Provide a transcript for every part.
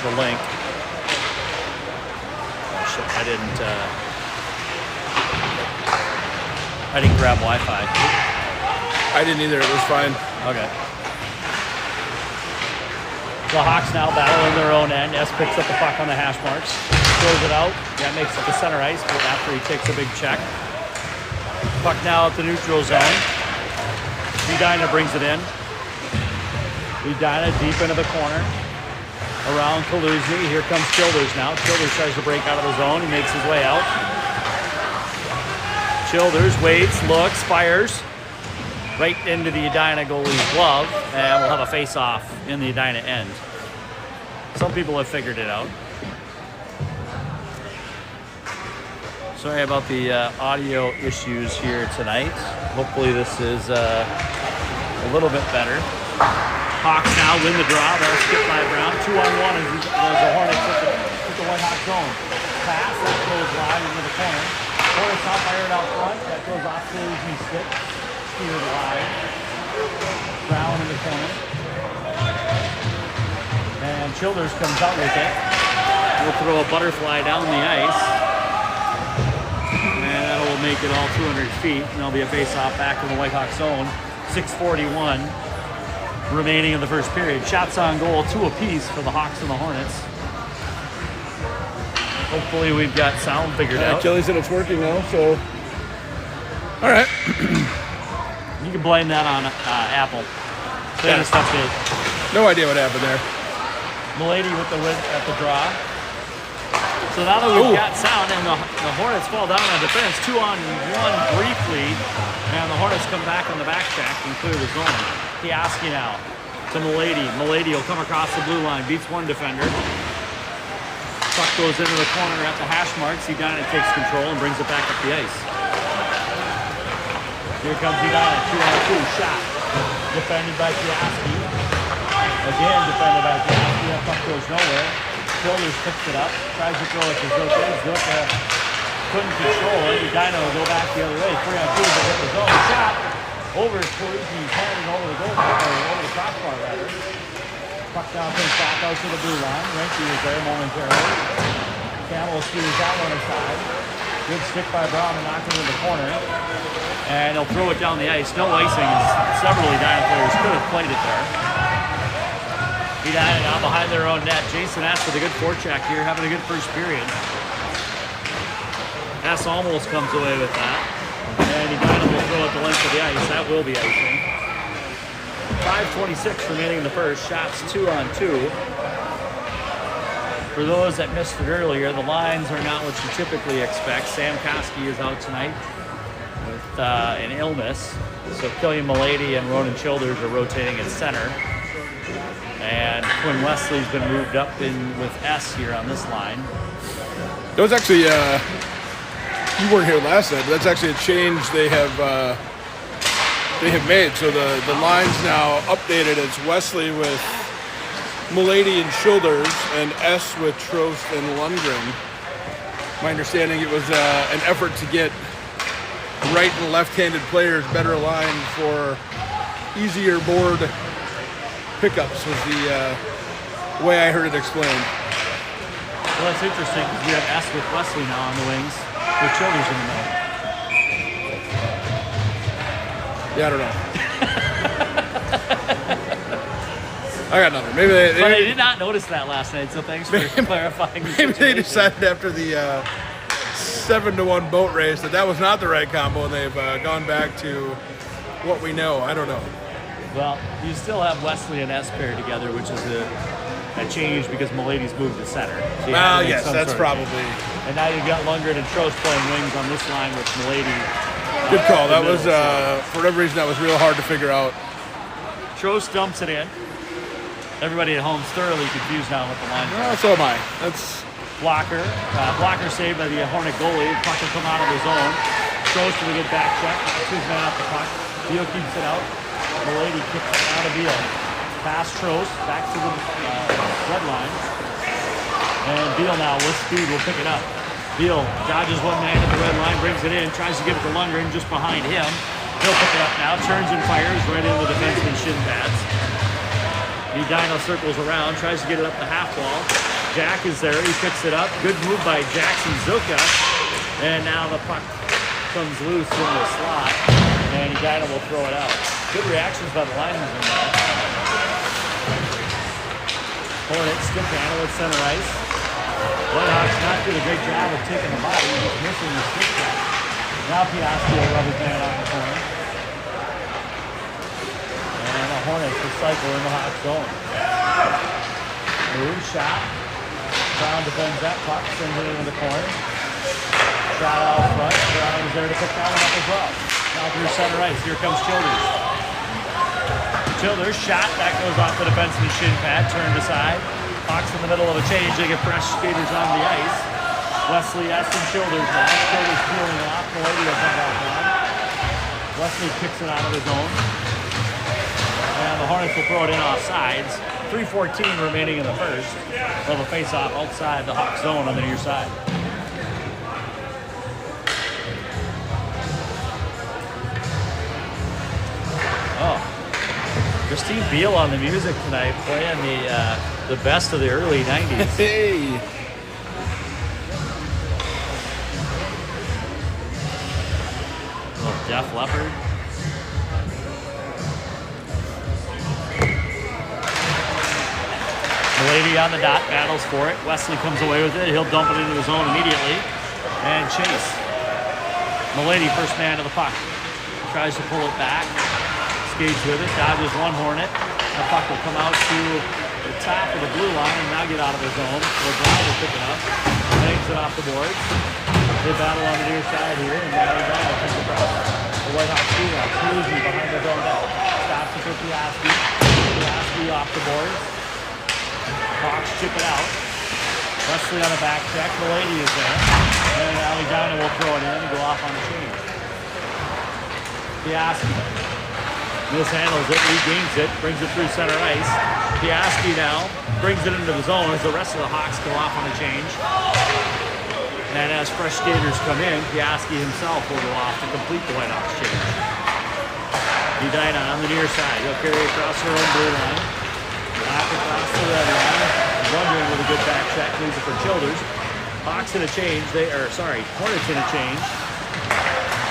the link. Oh, shit, I didn't grab Wi-Fi. I didn't either. It was fine. Okay. The Hawks now battling their own end. S picks up the puck on the hash marks. Throws it out. Yeah, makes it to center ice, but after he takes a big check. Puck now at the neutral zone. Edina brings it in. Edina deep into the corner. Around Kaluzny. Here comes Childers now. Childers tries to break out of the zone. He makes his way out. Childers waits, looks, fires. Right into the Edina goalie's glove, and we'll have a face-off in the Edina end. Some people have figured it out. Sorry about the audio issues here tonight. Hopefully this is a little bit better. Hawks now win the draw. That'll skip by Brown. 2-on-1 as the Hornets hit the White Hawk zone. Pass, that goes wide into the corner. Hornets now fired out front. That goes off to the stick. Steered wide. Brown in the corner. And Childers comes out with it. We'll throw a butterfly down the ice. And that'll make it all 200 feet. And there'll be a face-off back in the White Hawk zone. 6:41 remaining in the first period. Shots on goal, 2 apiece for the Hawks and the Hornets. Hopefully we've got sound figured out. Kelly said it's working now, so. All right. You can blame that on Apple. They just update. No idea what happened there. Milady with the win at the draw. So now that we've got sound, and the Hornets fall down on defense, 2-on-1 briefly, and the Hornets come back on the back check and clear the zone. Kioski now to Milady. Milady will come across the blue line, beats one defender. Puck goes into the corner at the hash marks. Edina takes control and brings it back up the ice. Here comes Edina, 2-on-2 shot. Defended by Kioski. Again defended by Kioski. That puck goes nowhere. Childers picks it up, tries to throw it to Zuka. Zuka couldn't control it. Edina will go back the other way. 3-on-2 to hit the zone. Shot over Kaluzny's head and over the goal, or over the crossbar rather. Puck now comes back out to the blue line. Renke is there momentarily. Campbell steers that one aside. Good stick by Brown and knocked it into the corner. And he'll throw it down the ice. No icing, as several Edina players could have played it there. Edina now behind their own net. Jason S with a good forecheck here, having a good first period. S almost comes away with that. And Edina will throw it the length of the ice. That will be icing. 5:26 remaining in the first. Shots 2-on-2. For those that missed it earlier, the lines are not what you typically expect. Sam Koski is out tonight with an illness. So Killian Milady and Ronan Childers are rotating at center. And Quinn Wesley's been moved up in with S here on this line. That was actually, you weren't here last night, but that's actually a change they have made. So the line's now updated. It's Wesley with Milady and Childers and S with Trost and Lundgren. My understanding, it was an effort to get right and left-handed players better aligned for easier board pickups was the way I heard it explained. Well, that's interesting because we have S with Wesley now on the wings with Childers in the middle. Yeah, I don't know. I got nothing. Maybe they but I did not notice that last night, so thanks for clarifying. Maybe they decided after the 7-1 boat race that was not the right combo, and they've gone back to what we know. I don't know. Well, you still have Wesley and S paired together, which is a change because Milady's moved to center. So well, yes, that's probably. And now you've got Lundgren and Trost playing wings on this line with Milady. Good call. That was, for whatever reason, that was real hard to figure out. Trost dumps it in. Everybody at home is thoroughly confused now with the line. Well, so am I. That's blocker saved by the Hornet goalie. Puck will come out of his zone. Trost with a good back check. 2 men off the puck. Beal keeps it out. Milady kicks it out of Beal. Pass Trost back to the red line. And Beal now with speed will pick it up. Beal dodges one man at the red line, brings it in, tries to give it to Lundgren just behind him. He'll pick it up now, turns and fires right into the defenseman's shin pads. Edina circles around, tries to get it up the half wall. Jack is there, he picks it up. Good move by Jackson Zuka. And now the puck comes loose in the slot, and Edina will throw it out. Good reactions by the linemen in that. Hornets still handle at center ice. Whitehawks not doing a great job of taking the body, just missing the stick shot. Now Piastri will rub his man off the corner. And the Hornets recycle in the hot zone. Move, shot. Brown defends that puck, sends it into the corner. Shot out front. Brown is there to pick that one up as well. Now through center ice. Here comes Childers. Childers shot. That goes off the defenseman's shin pad. Turned aside. Hawks in the middle of a change. They get fresh skaters on the ice. Wesley S. and Childers now. Childers peeling off. Malady will come back on. Wesley kicks it out of his own. And the Hornets will throw it in off sides. 3:14 remaining in the first. They'll have a face-off outside the Hawk zone on the near side. Oh, Christine Beal on the music tonight, playing the best of the early 90s. Hey! Little Def Leppard. Malady on the dot, battles for it. Wesley comes away with it. He'll dump it into his zone immediately. And chase. Malady, first man to the puck. Tries to pull it back. Skates with it. Dodges one Hornet. The puck will come out to the top of the blue line and now get out of his zone. LeBron will pick it up. Bangs it off the boards. They battle on the near side here. And now he's on the across. The Whitehawks do that. Cruisy behind the zone net. Stops it for Piastri. Piastri off the boards. Hawks chip it out. Wesley on the back check. Malady is there. And Edina will throw it in and go off on the change. Piastri mishandles it, regains it, brings it through center ice. Piastri now brings it into the zone as the rest of the Hawks go off on the change. And as fresh skaters come in, Piastri himself will go off to complete the Whitehawks change. Edina on the near side. He'll carry across her own blue line. Back across the red line. Lundgren with a good back check, leaves it for Childers. Hawks in a change. Hornets in a change.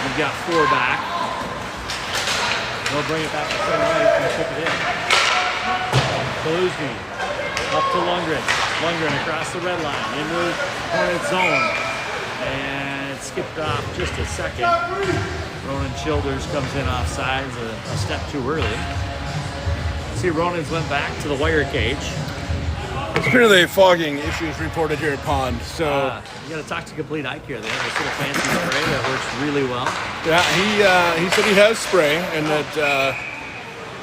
We've got 4 back. They'll bring it back to center right and chip it in. Kaluzny up to Lundgren. Lundgren across the red line into Hornet zone. And it skipped off just a second. Ronan Childers comes in off sides a step too early. See, Ronan's went back to the wire cage. Apparently fogging issues reported here at Pond, so... you gotta talk to Complete Eye Care. They have this little fancy spray that works really well. Yeah, he said he has spray, and that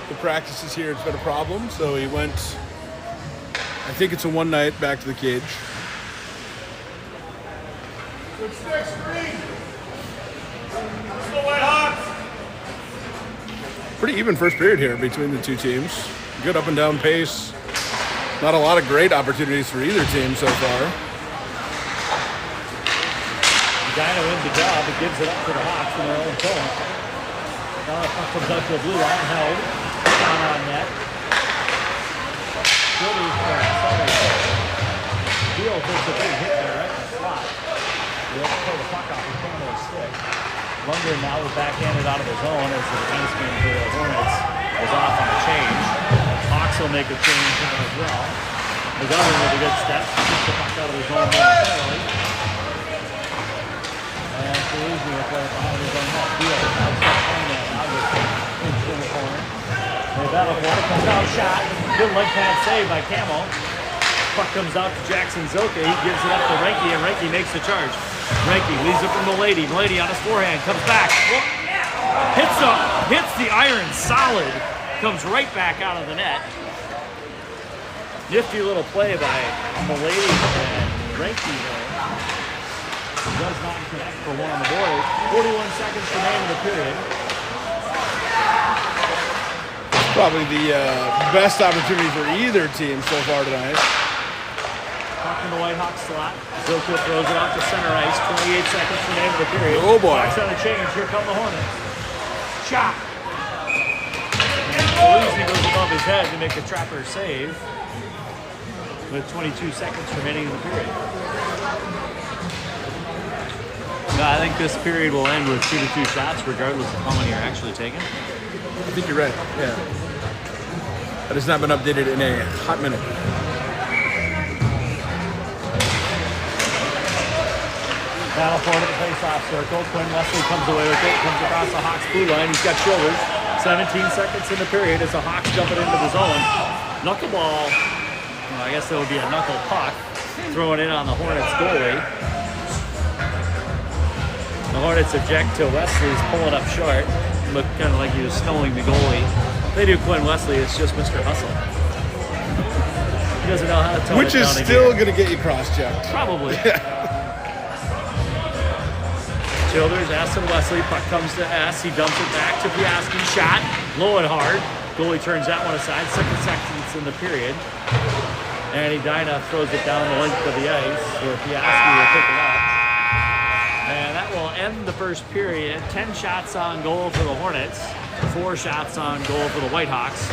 the practices here has been a problem, so he went, I think it's a one night back to the cage. Good stick, screen! Let's go, Whitehawks! Pretty even first period here between the two teams. Good up and down pace. Not a lot of great opportunities for either team so far. Edina wins the job, but gives it up to the Hawks in their own zone. Now the puck comes out to the blue line, held. Down on net. Beal takes a big hit there right in the slot. He'll pull the puck off the Camel's stick. Lundgren now was backhanded out of his zone as the defenseman for the Hornets was off on a change. Hawks will make a change now as well. McGovern with a good step, gets the puck out of his zone momentarily. And Kaluzny will play it behind his own net. Beal outside playing that now gets pinched in the corner. They battle for it, comes out shot. Good leg pad save by Camo. Puck comes out to Jackson Zoka. He gives it up to Renke, and Renke makes the charge. Renke leaves it from Malady. Malady on his forehand, comes back. Hits the iron solid. Comes right back out of the net. Nifty little play by Malady and Renke there. Does not connect for one on the board. 41 seconds remaining in the period. Probably the best opportunity for either team so far tonight. Puck in the Whitehawks slot. Zoka throws it out to center ice. 28 seconds remaining in the period. Oh boy. Hawks on a change. Here come the Hornets. Shot. And Kaluzny goes above above his head to make the trapper save with 22 seconds remaining in the period. No, I think this period will end with 2-2 shots, regardless of how many are actually taken. I think you're right. Yeah. That has not been updated in a hot minute. Battle forward at the face-off circle. Quinn Wesley comes away with it, comes across the Hawks blue line. He's got shoulders. 17 seconds in the period as the Hawks jump it into the zone. Knuckleball, well, I guess that would be a knuckle puck, throwing in on the Hornets goalie. The Hornets object to Wesley's pulling up short. Looked kind of like he was snowing the goalie. They do Quinn Wesley, it's just Mr. Hustle. He doesn't know how to tone Which it is down still again. going to get you cross-checked. Probably. Childers, S and Wesley, puck comes to S, he dumps it back to Piaski, shot, low and hard. Goalie turns that one aside, 2 seconds in the period. And Edina throws it down the length of the ice, where Piaski will pick it up. And that will end the first period. 10 shots on goal for the Hornets, 4 shots on goal for the Whitehawks.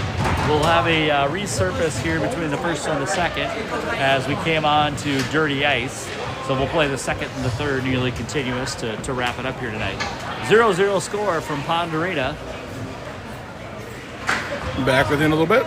We'll have a resurface here between the first and the second as we came on to dirty ice. So we'll play the second and the third nearly continuous to wrap it up here tonight. 0-0 score from Pond Arena. Back within a little bit.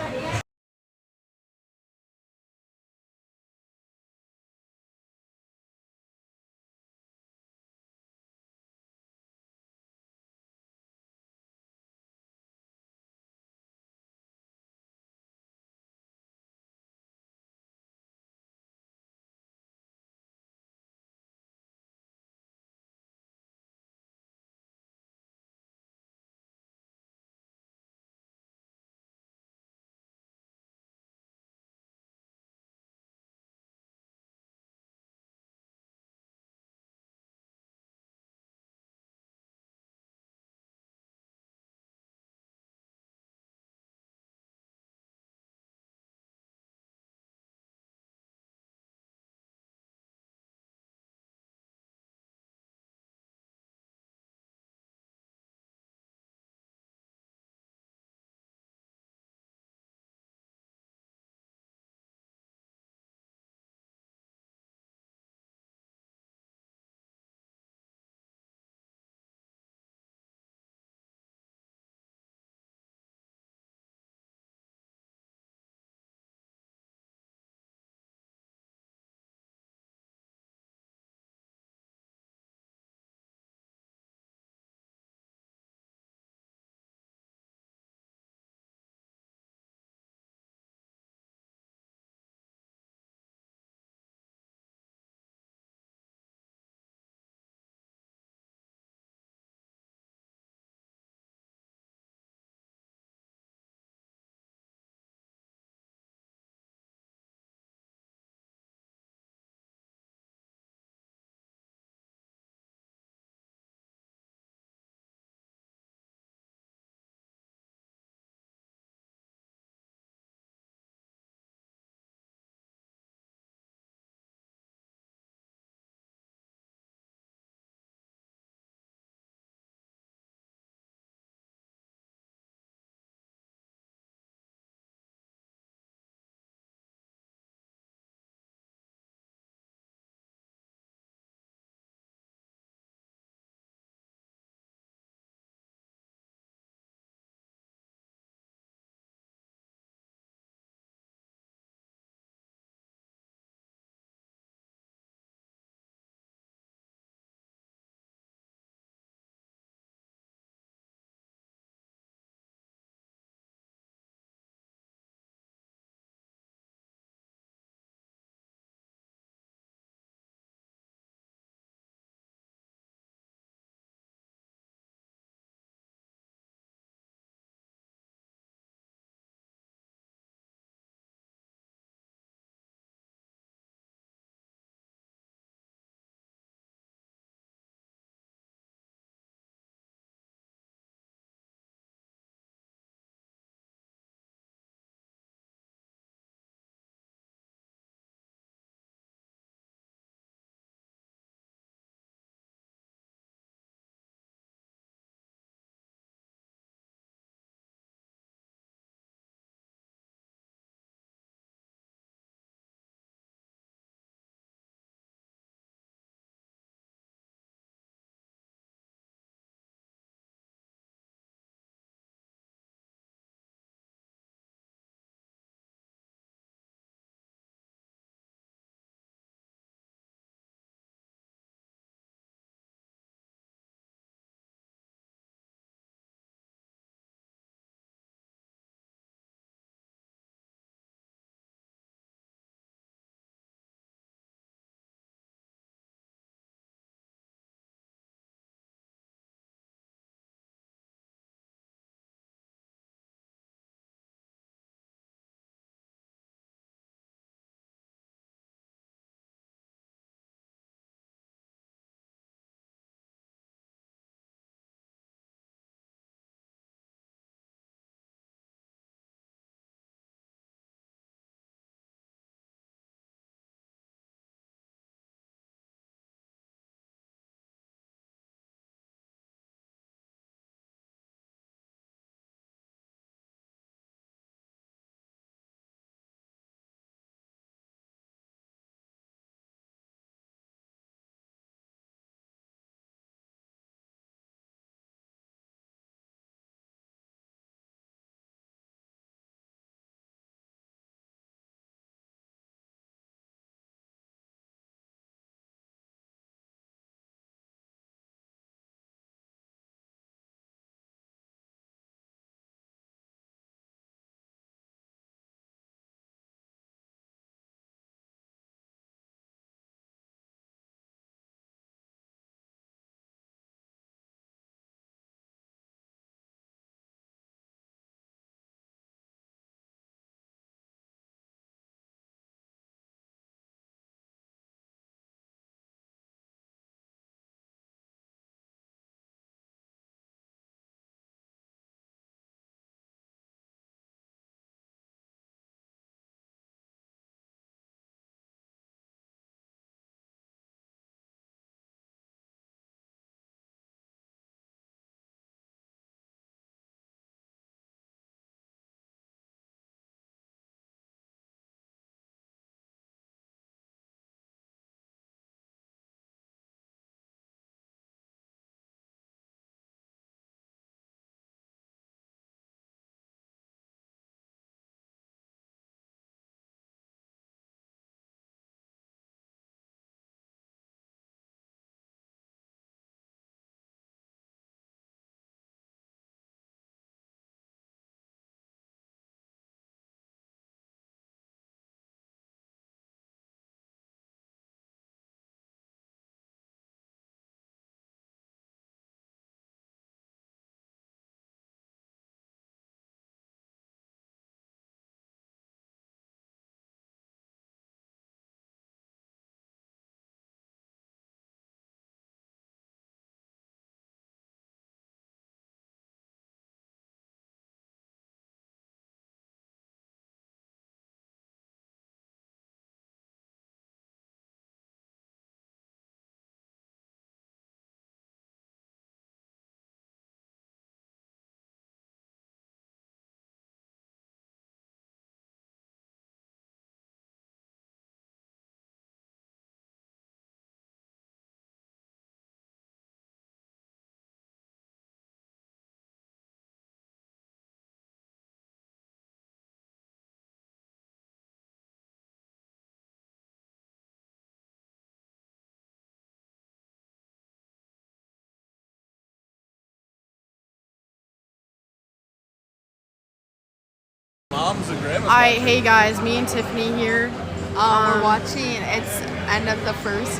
Hey guys, me and Tiffany here. We're watching. It's end of the first.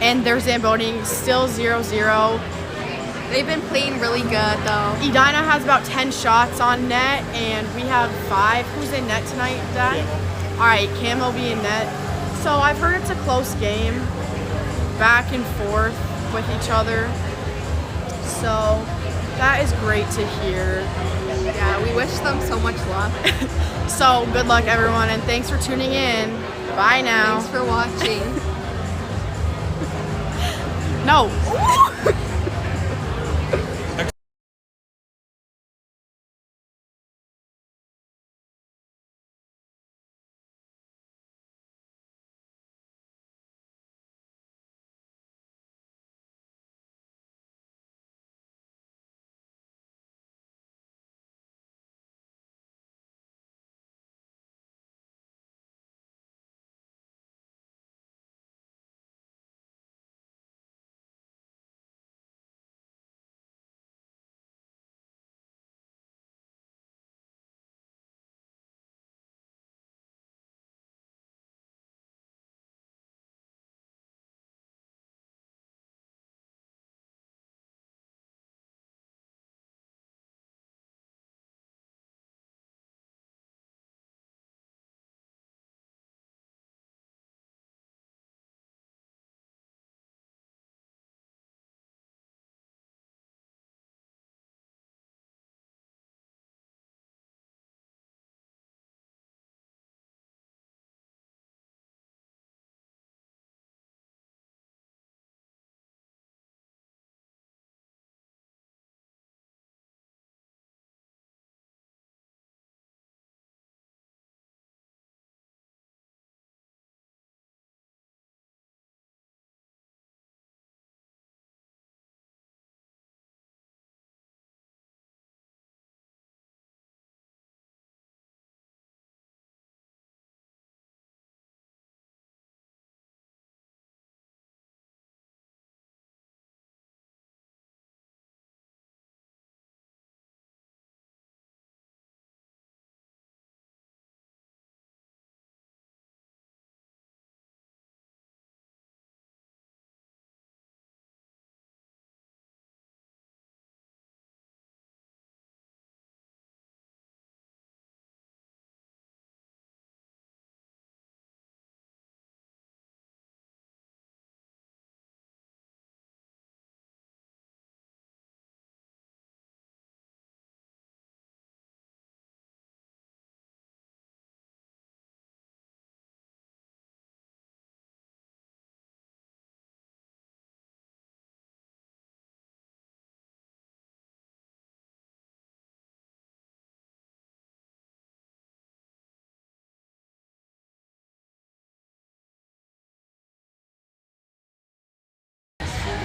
And they're Zamboning still 0-0. They've been playing really good though. Edina has about 10 shots on net, and we have 5. Who's in net tonight, Dad? All right, Cam will be in net. So I've heard it's a close game, back and forth with each other. So that is great to hear. Yeah, we wish them so much luck. So good luck, everyone, and thanks for tuning in. Bye now. Thanks for watching. No.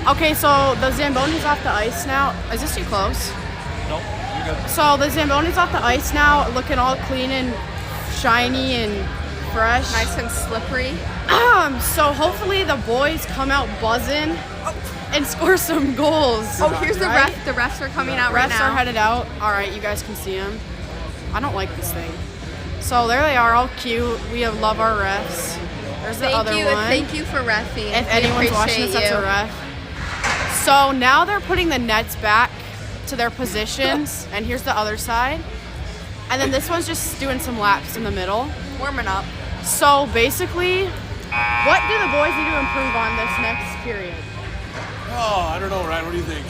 Okay, so the Zamboni's off the ice now. Is this too close? Nope, you're good. So the Zamboni's off the ice now, looking all clean and shiny and fresh. Nice and slippery. So hopefully the boys come out buzzing and score some goals. Oh, here's the right? ref. The refs are coming out right Refs now. are headed out. All right, you guys can see them. I don't like this thing. So there they are, all cute. We love our refs. There's the other one. Thank you for reffing. If anyone's watching this, that's a ref. So now they're putting the nets back to their positions, and here's the other side. And then this one's just doing some laps in the middle. Warming up. So basically, what do the boys need to improve on this next period? Oh, I don't know, Ryan. What do you think?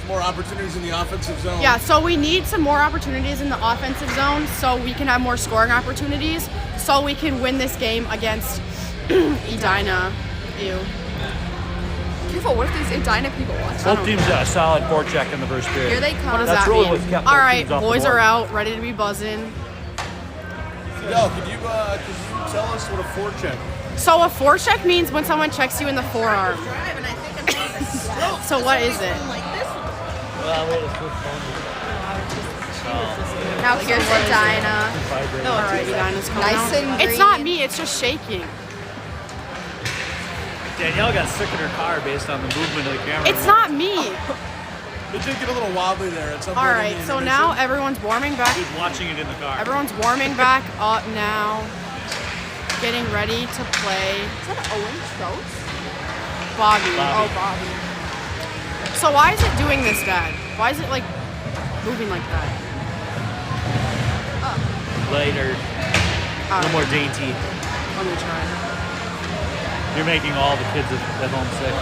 More opportunities in the offensive zone. Yeah, so we need some more opportunities in the offensive zone so we can have more scoring opportunities so we can win this game against Edina. Ew. Careful, what if there's Edina people watching? Both teams got a solid forecheck in the first period. Here they come. What does That's that really mean? what's kept All both right, teams off the boys board. are out, ready to be buzzing. Yo, could you tell us what a forecheck? So a forecheck means when someone checks you in the forearm. So what is it? Now here's Edina. All right, Edina's coming Nice out. and It's not green. me, it's just shaking. Danielle got sick in her car based on the movement of the camera. It's not me. It did get a little wobbly there at some point. All right, so now everyone's warming back. He's watching it in the car. Everyone's warming back up now, getting ready to play. Is that Owen Trost? Bobby. Oh, Bobby. So why is it doing this, Dad? Why is it like moving like that? Later. A little more dainty. Let me try. You're making all the kids at home sick.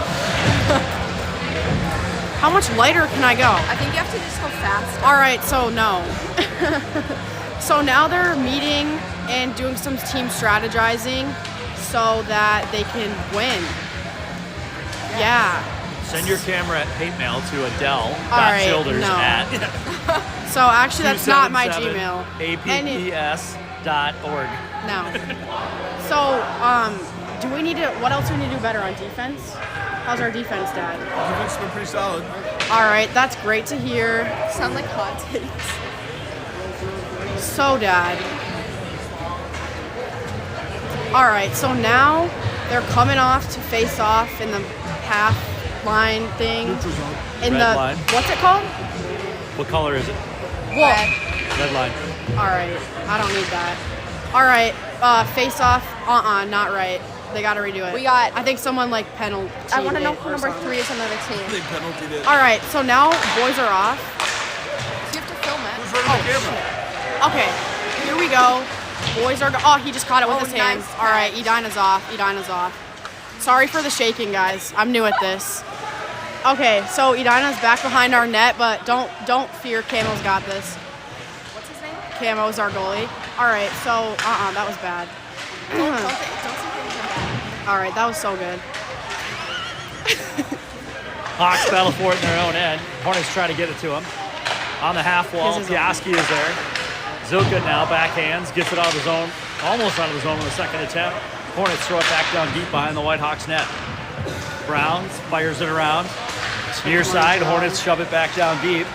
How much lighter can I go? I think you have to just go fast. All right, so no. So now they're meeting and doing some team strategizing so that they can win. Yeah. Send your camera hate mail to Adele. All right, Childers no. at So actually, that's not my Gmail. APPS.org. No. So, do we need to? What else do we need to do better on defense? How's our defense, Dad? Defense has been pretty solid. All right, that's great to hear. Sound like hot takes. So, Dad. All right, so now they're coming off to face off in the half line thing. In Red the line. what's it called? What color is it? Wolf. Red line. All right, I don't need that. All right, face off. Not right. They got to redo it. We got- I think someone like penalty. I want to know who number 3 is on the other team. They penaltied it. All right, so now boys are off. You have to film it. Who's running the camera? Okay, here we go. Boys are. Oh, he just caught it with Oh, his hands. nice All right, catch. Edina's off. Edina's off. Sorry for the shaking, guys. I'm new at this. Okay, so Edina's back behind our net, but don't fear. Camo's got this. What's his name? Camo's our goalie. All right, so that was bad. Don't say things like that. All right, that was so good. Hawks battle for it in their own end. Hornets try to get it to him. On the half wall, His is Piaski is there. Zilka now backhands, gets it out of the zone, almost out of the zone on the second attempt. Hornets throw it back down deep behind the White Hawks net. Browns fires it around. Near side, Hornets shove it back down deep.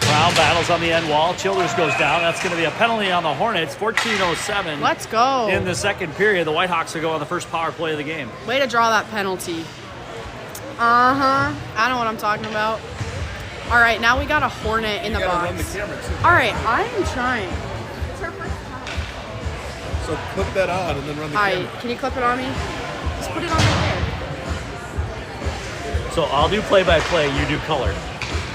Brown battles on the end wall. Childers goes down. That's going to be a penalty on the Hornets. 14:07 Let's go. in the second period. The White Hawks will go on the first power play of the game. Way to draw that penalty. I know what I'm talking about. All right, now we got a Hornet in the You gotta box. run the camera too. All right, I am trying. It's her first time. So clip that on and then run the All camera. right, can you clip it on me? Just put it on right there. So I'll do play-by-play. You do color.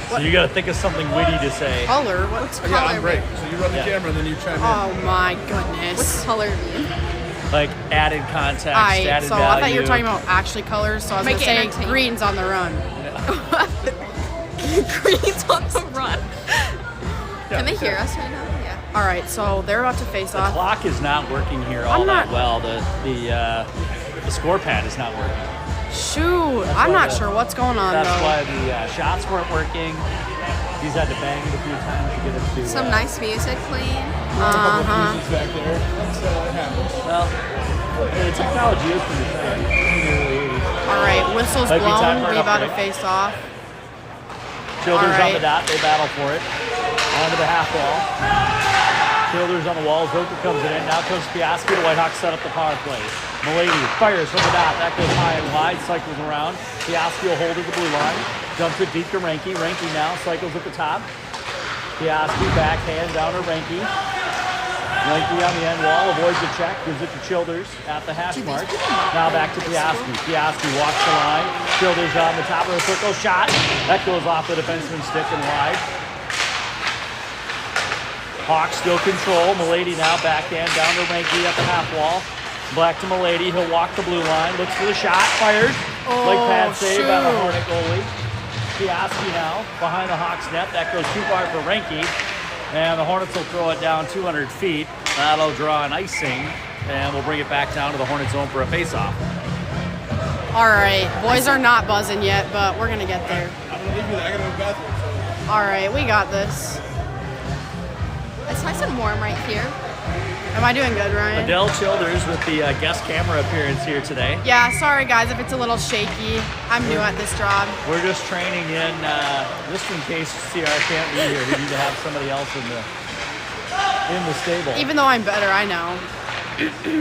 So you got to think of something witty to say. Color? What's Oh, yeah, color? I'm great. So you run the Yeah. camera and then you chime in. Oh my What's goodness. color mean? Like added context, Alright, added so value. I thought you were talking about actually colors, so I was Make gonna it say entertaining. green's on the run. Green's on the run. Can they hear us right now? Yeah. All right, so they're about to face The off. clock is not working here all I'm that not- well. The score pad is not working. Shoot, I'm why not the- sure what's going on That's though. why the shots weren't working. He's had to bang it a few times to get it to. Some nice music playing. Back there. That's happens. Well, the technology is pretty fast. All right, whistle's Might be time blown. for an We about to upgrade. face off. Childers on Alright. the dot. They battle for it. Onto the half wall. Childers on the wall. Zoka comes it in. Now comes Piaski. The White Hawks set up the power play. Milady fires from the dot. That goes high and wide. Cycles around. Piaski will hold at the blue line. Dumps it deep to Ranky. Ranky now cycles at the top. Piaski backhand down to Ranky. Ranky on the end wall. Avoids the check. Gives it to Childers at the hash mark. Now back to Piaski. Piaski walks the line. Childers on the top of the circle. Shot. That goes off the defenseman's stick and wide. Hawks still control. Milady now backhand down to Ranky at the half wall. Back to Milady. He'll walk the blue line. Looks for the shot. Fires. Leg pad save by the shoot. Hornet goalie. Piaski now behind the Hawks net. That goes too far for Ranky. And the Hornets will throw it down 200 feet. That'll draw an icing. And we'll bring it back down to the Hornet zone for a face-off. All right, boys are not buzzing yet, but we're gonna get there. I'm gonna leave you there. I gotta go to the bathroom. All right, we got this. It's nice and warm right here. Am I doing good, Ryan? Adele Childers with the guest camera appearance here today. Yeah, sorry guys if it's a little shaky. I'm new at this job. We're just training in, just in case CR can't be here. We need to have somebody else in the stable. Even though I'm better, I know.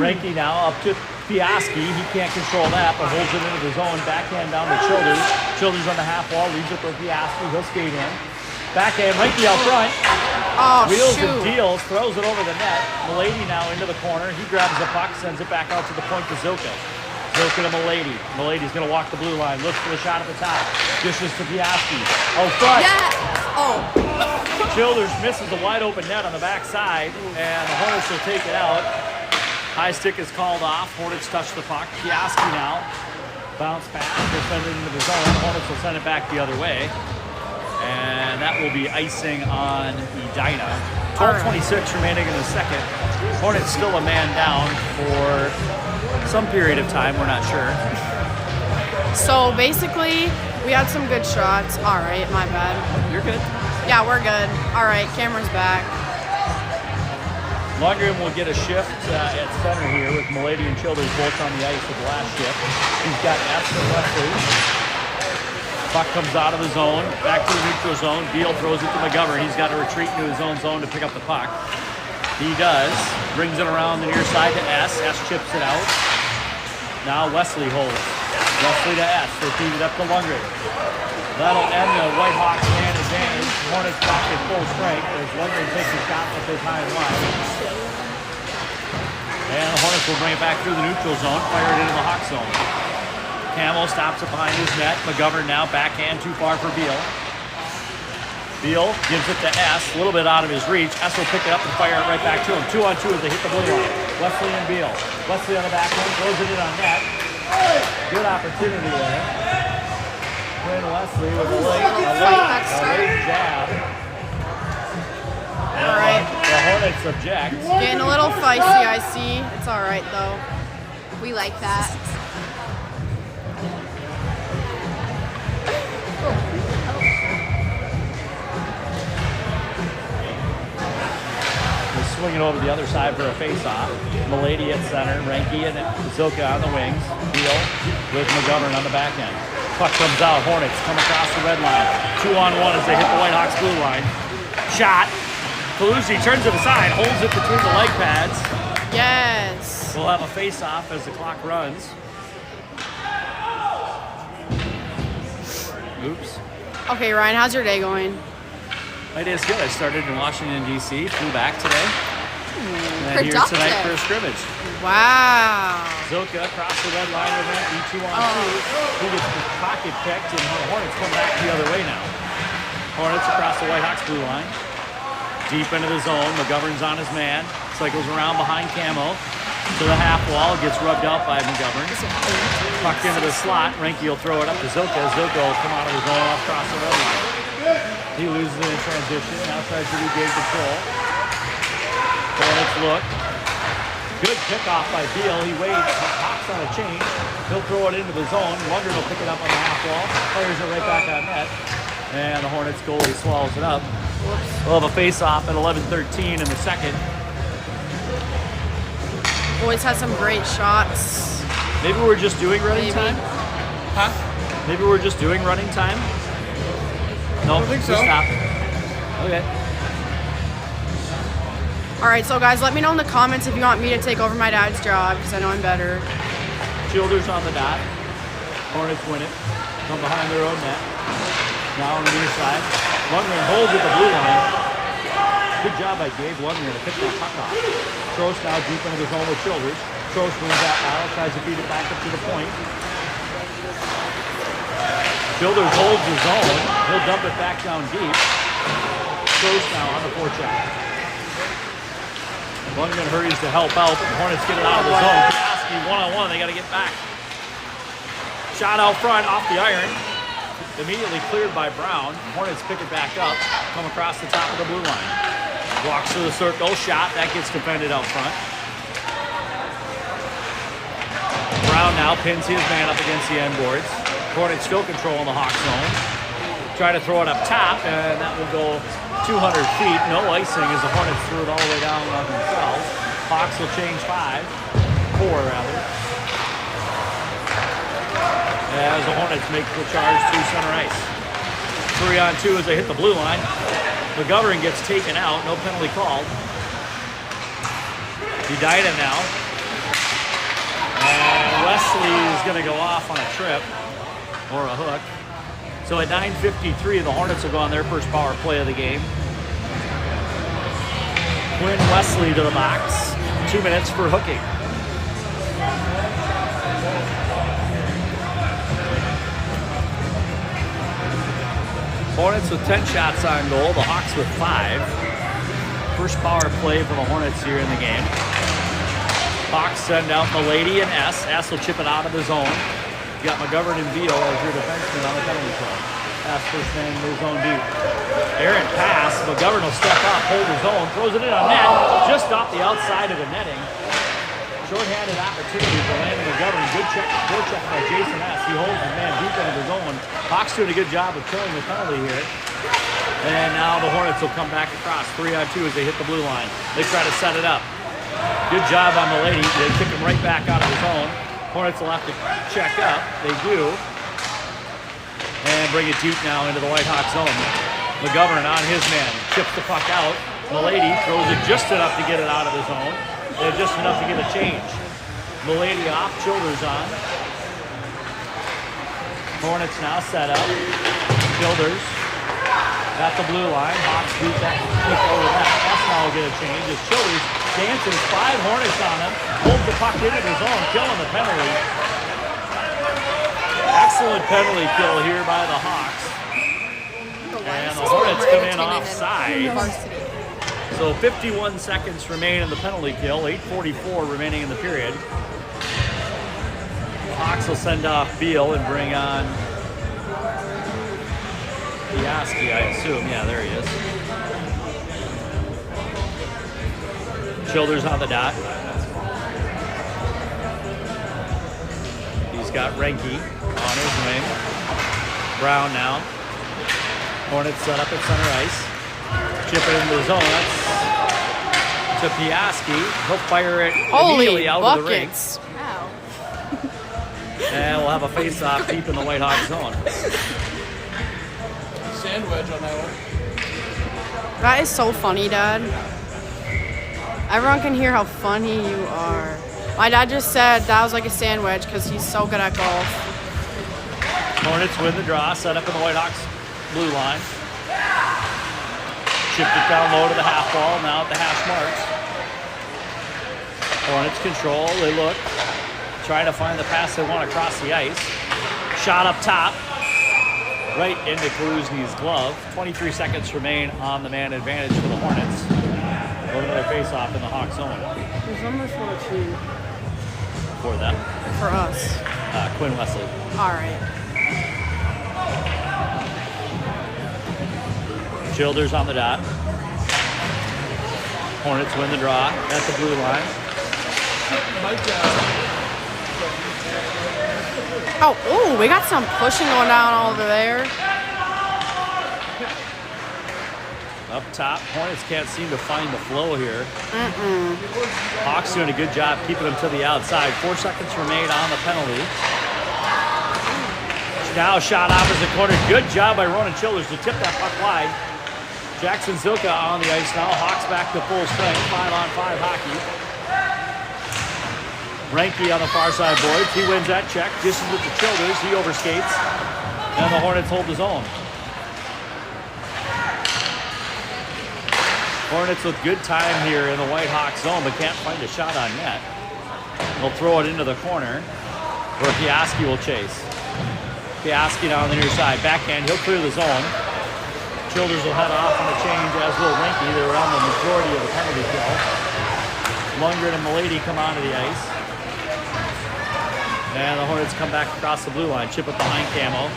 Ranky now up to Piaski, he can't control that, but holds it into the zone. Backhand down to Childers. Childers on the half wall, leaves it for Piaski. He'll skate in. Backhand right out front. Oh, Wheels shoot. and deals, throws it over the net. Milady now into the corner. He grabs the puck, sends it back out to the point to Zilka. Zilka to Milady. Milady's going to walk the blue line. Looks for the shot at the top. Dishes to Piaski. Oh, front. Yeah. Oh. Childers misses a wide open net on the backside, and the Hornets will take it out. High stick is called off. Hornets touch the puck. Piaski now. Bounce pass. They'll send it into the zone. The Hornets will send it back the other way. And that will be icing on Edina. 12:26 remaining in the second. Hornets still a man down for some period of time. We're not sure. So basically, we had some good shots. All right, my bad. You're good. Yeah, we're good. All right, camera's back. Lundgren will get a shift at center here with Milady and Childers both on the ice with the last shift. He's got S and Wesley. Puck comes out of the zone, back to the neutral zone. Beal throws it to McGovern. He's got to retreat into his own zone to pick up the puck. He does. Brings it around the near side to S. S chips it out. Now Wesley holds. Wesley to S. They feed it up to Lundgren. That'll end the Whitehawks man advantage. Hornets back at full strength as Lundgren takes a shot with his high line. And the Hornets will bring it back through the neutral zone, fire it into the Hawk zone. Camel stops it behind his net. McGovern now backhand too far for Beal. Beal gives it to S, a little bit out of his reach. S will pick it up and fire it right back to him. 2-on-2 as they hit the blue line. Wesley and Beal. Wesley on the backhand, throws it in on net. Good opportunity there. Quinn Wesley with a late jab. All right. The Hornets object. Getting a little feisty, I see. It's all right, though. We like that. Swing it over the other side for a face-off. Milady at center, Ranky and Zilka on the wings. Beal with McGovern on the back end. Puck comes out, Hornets come across the red line. 2-on-1 as they hit the Whitehawks blue line. Shot. Paluzzi turns it aside, holds it between the leg pads. Yes. We'll have a face-off as the clock runs. Oops. Okay, Ryan, how's your day going? My day is good. I started in Washington, D.C., flew back today. And here Productive. tonight for a scrimmage. Wow. Zilka across the red line with an E2-on-2. He gets the pocket picked, and the Hornets come back the other way now. Hornets across the Whitehawks blue line. Deep into the zone. McGovern's on his man. Cycles around behind Camo. To the half wall. Gets rubbed out by McGovern. Pucked into the slot. Ranky will throw it up to Zilka. Zilka will come out of his zone off across the red line. He loses it in transition. Now tries to regain control. Hornets look. Good pickoff by Beal. He waits, hops on a change. He'll throw it into the zone. Lundgren will pick it up on the half wall. Fires it right back on net. And the Hornets goalie swallows it up. We'll have a face-off at 11:13 in the second. Boys had some great shots. Maybe we're just doing running Maybe. time? Huh? Maybe we're just doing running time? No, I don't think so. Stop. Okay. All right, so guys, let me know in the comments if you want me to take over my dad's job, because I know I'm better. Childers on the dot. Hornets win it. From behind their own net. Now on the near side. Lundgren holds at the blue line. Good job by Gabe Lundgren to pick that puck off. Trost now deep into the zone with Childers. Trost wins that battle, tries to feed it back up to the point. Childers holds his zone. He'll dump it back down deep. Trost now on the forecheck. Lundgren hurries to help out, but the Hornets get it out of the zone. Piaski one-on-one, they got to get back. Shot out front, off the iron. Immediately cleared by Brown. Hornets pick it back up, come across the top of the blue line. Walks through the circle, shot, that gets defended out front. Brown now pins his man up against the end boards. Hornets still controlling the Hawk zone. Try to throw it up top, and that will go 200 feet. No icing as the Hornets threw it all the way down on themselves. Hawks will change 4 rather. As the Hornets make the charge through center ice. 3-on-2 as they hit the blue line. McGovern gets taken out, no penalty called. Edina now. And going to go off on a trip or a hook. So at 9:53, the Hornets will go on their first power play of the game. Quinn Wesley to the box. 2 minutes for hooking. Hornets with 10 shots on goal. The Hawks with 5. First power play for the Hornets here in the game. Hawks send out Milady and S. S will chip it out of the zone. You got McGovern and Vito as your defenseman on the penalty kill. S first man in the zone deep. Errant pass. McGovern will step up, hold his own, throws it in on net, just off the outside of the netting. Short-handed opportunity for Landon McGovern. Good check by Jason S. He holds his man deep into the zone. Hawks doing a good job of killing the penalty here. And now the Hornets will come back across 3-on-2 as they hit the blue line. They try to set it up. Good job on Milady. They kick him right back out of his zone. Hornets will have to check up. They do. And bring it deep now into the White Hawk zone. McGovern on his man. Chips the puck out. Milady throws it just enough to get it out of the zone. And just enough to get a change. Milady off. Childers on. Hornets now set up. Childers at the blue line. Hawks beat that. Kick over that. That's now will get a change as Childers dances 5 Hornets on him. Holds the puck into the zone. Killing the penalty. Excellent penalty kill here by the Hawks. And the Hornets come in offside. So 51 seconds remain in the penalty kill. 8:44 remaining in the period. The Hawks will send off Beal and bring on Piaski, I assume. Yeah, there he is. Childers on the dot. He's got Renke on his wing. Brown now. Hornets set up at center ice. Chip it into the zone. That's to Piaski. He'll fire it immediately out of the ring. Wow. And we'll have a face-off deep in the White Hawk zone. Sand wedge on that one. That is so funny, Dad. Everyone can hear how funny you are. My dad just said that was like a sandwich because he's so good at golf. Hornets win the draw, set up in the White Hawks blue line. Chipped it down low to the half wall, now at the hash marks. Hornets control, they look. Trying to find the pass they want across the ice. Shot up top. Right into Kaluzny's glove. 23 seconds remain on the man advantage for the Hornets. Go to another face-off in the Hawk zone. Who's number 14? For them. For us. Quinn Wesley. All right. Childers on the dot. Hornets win the draw at the blue line. Oh, we got some pushing going down over there. Up top, Hornets can't seem to find the flow here. Hawks doing a good job keeping them to the outside. 4 seconds remain on the penalty. Now shot opposite corner. Good job by Ronan Childers to tip that puck wide. Jackson Zilka on the ice now. Hawks back to full strength. 5-on-5 hockey. Renke on the far side boards. He wins that check. Dishes with the Childers. He overskates. And the Hornets hold his own. Hornets with good time here in the White Hawk zone, but can't find a shot on net. They'll throw it into the corner where Piaski will chase. Piaski down the near side. Backhand. He'll clear the zone. Childers will head off on a change, as will Renke. They were on the majority of the penalty kill. Lundgren and Milady come onto the ice. And the Hornets come back across the blue line. Chip it behind Camo.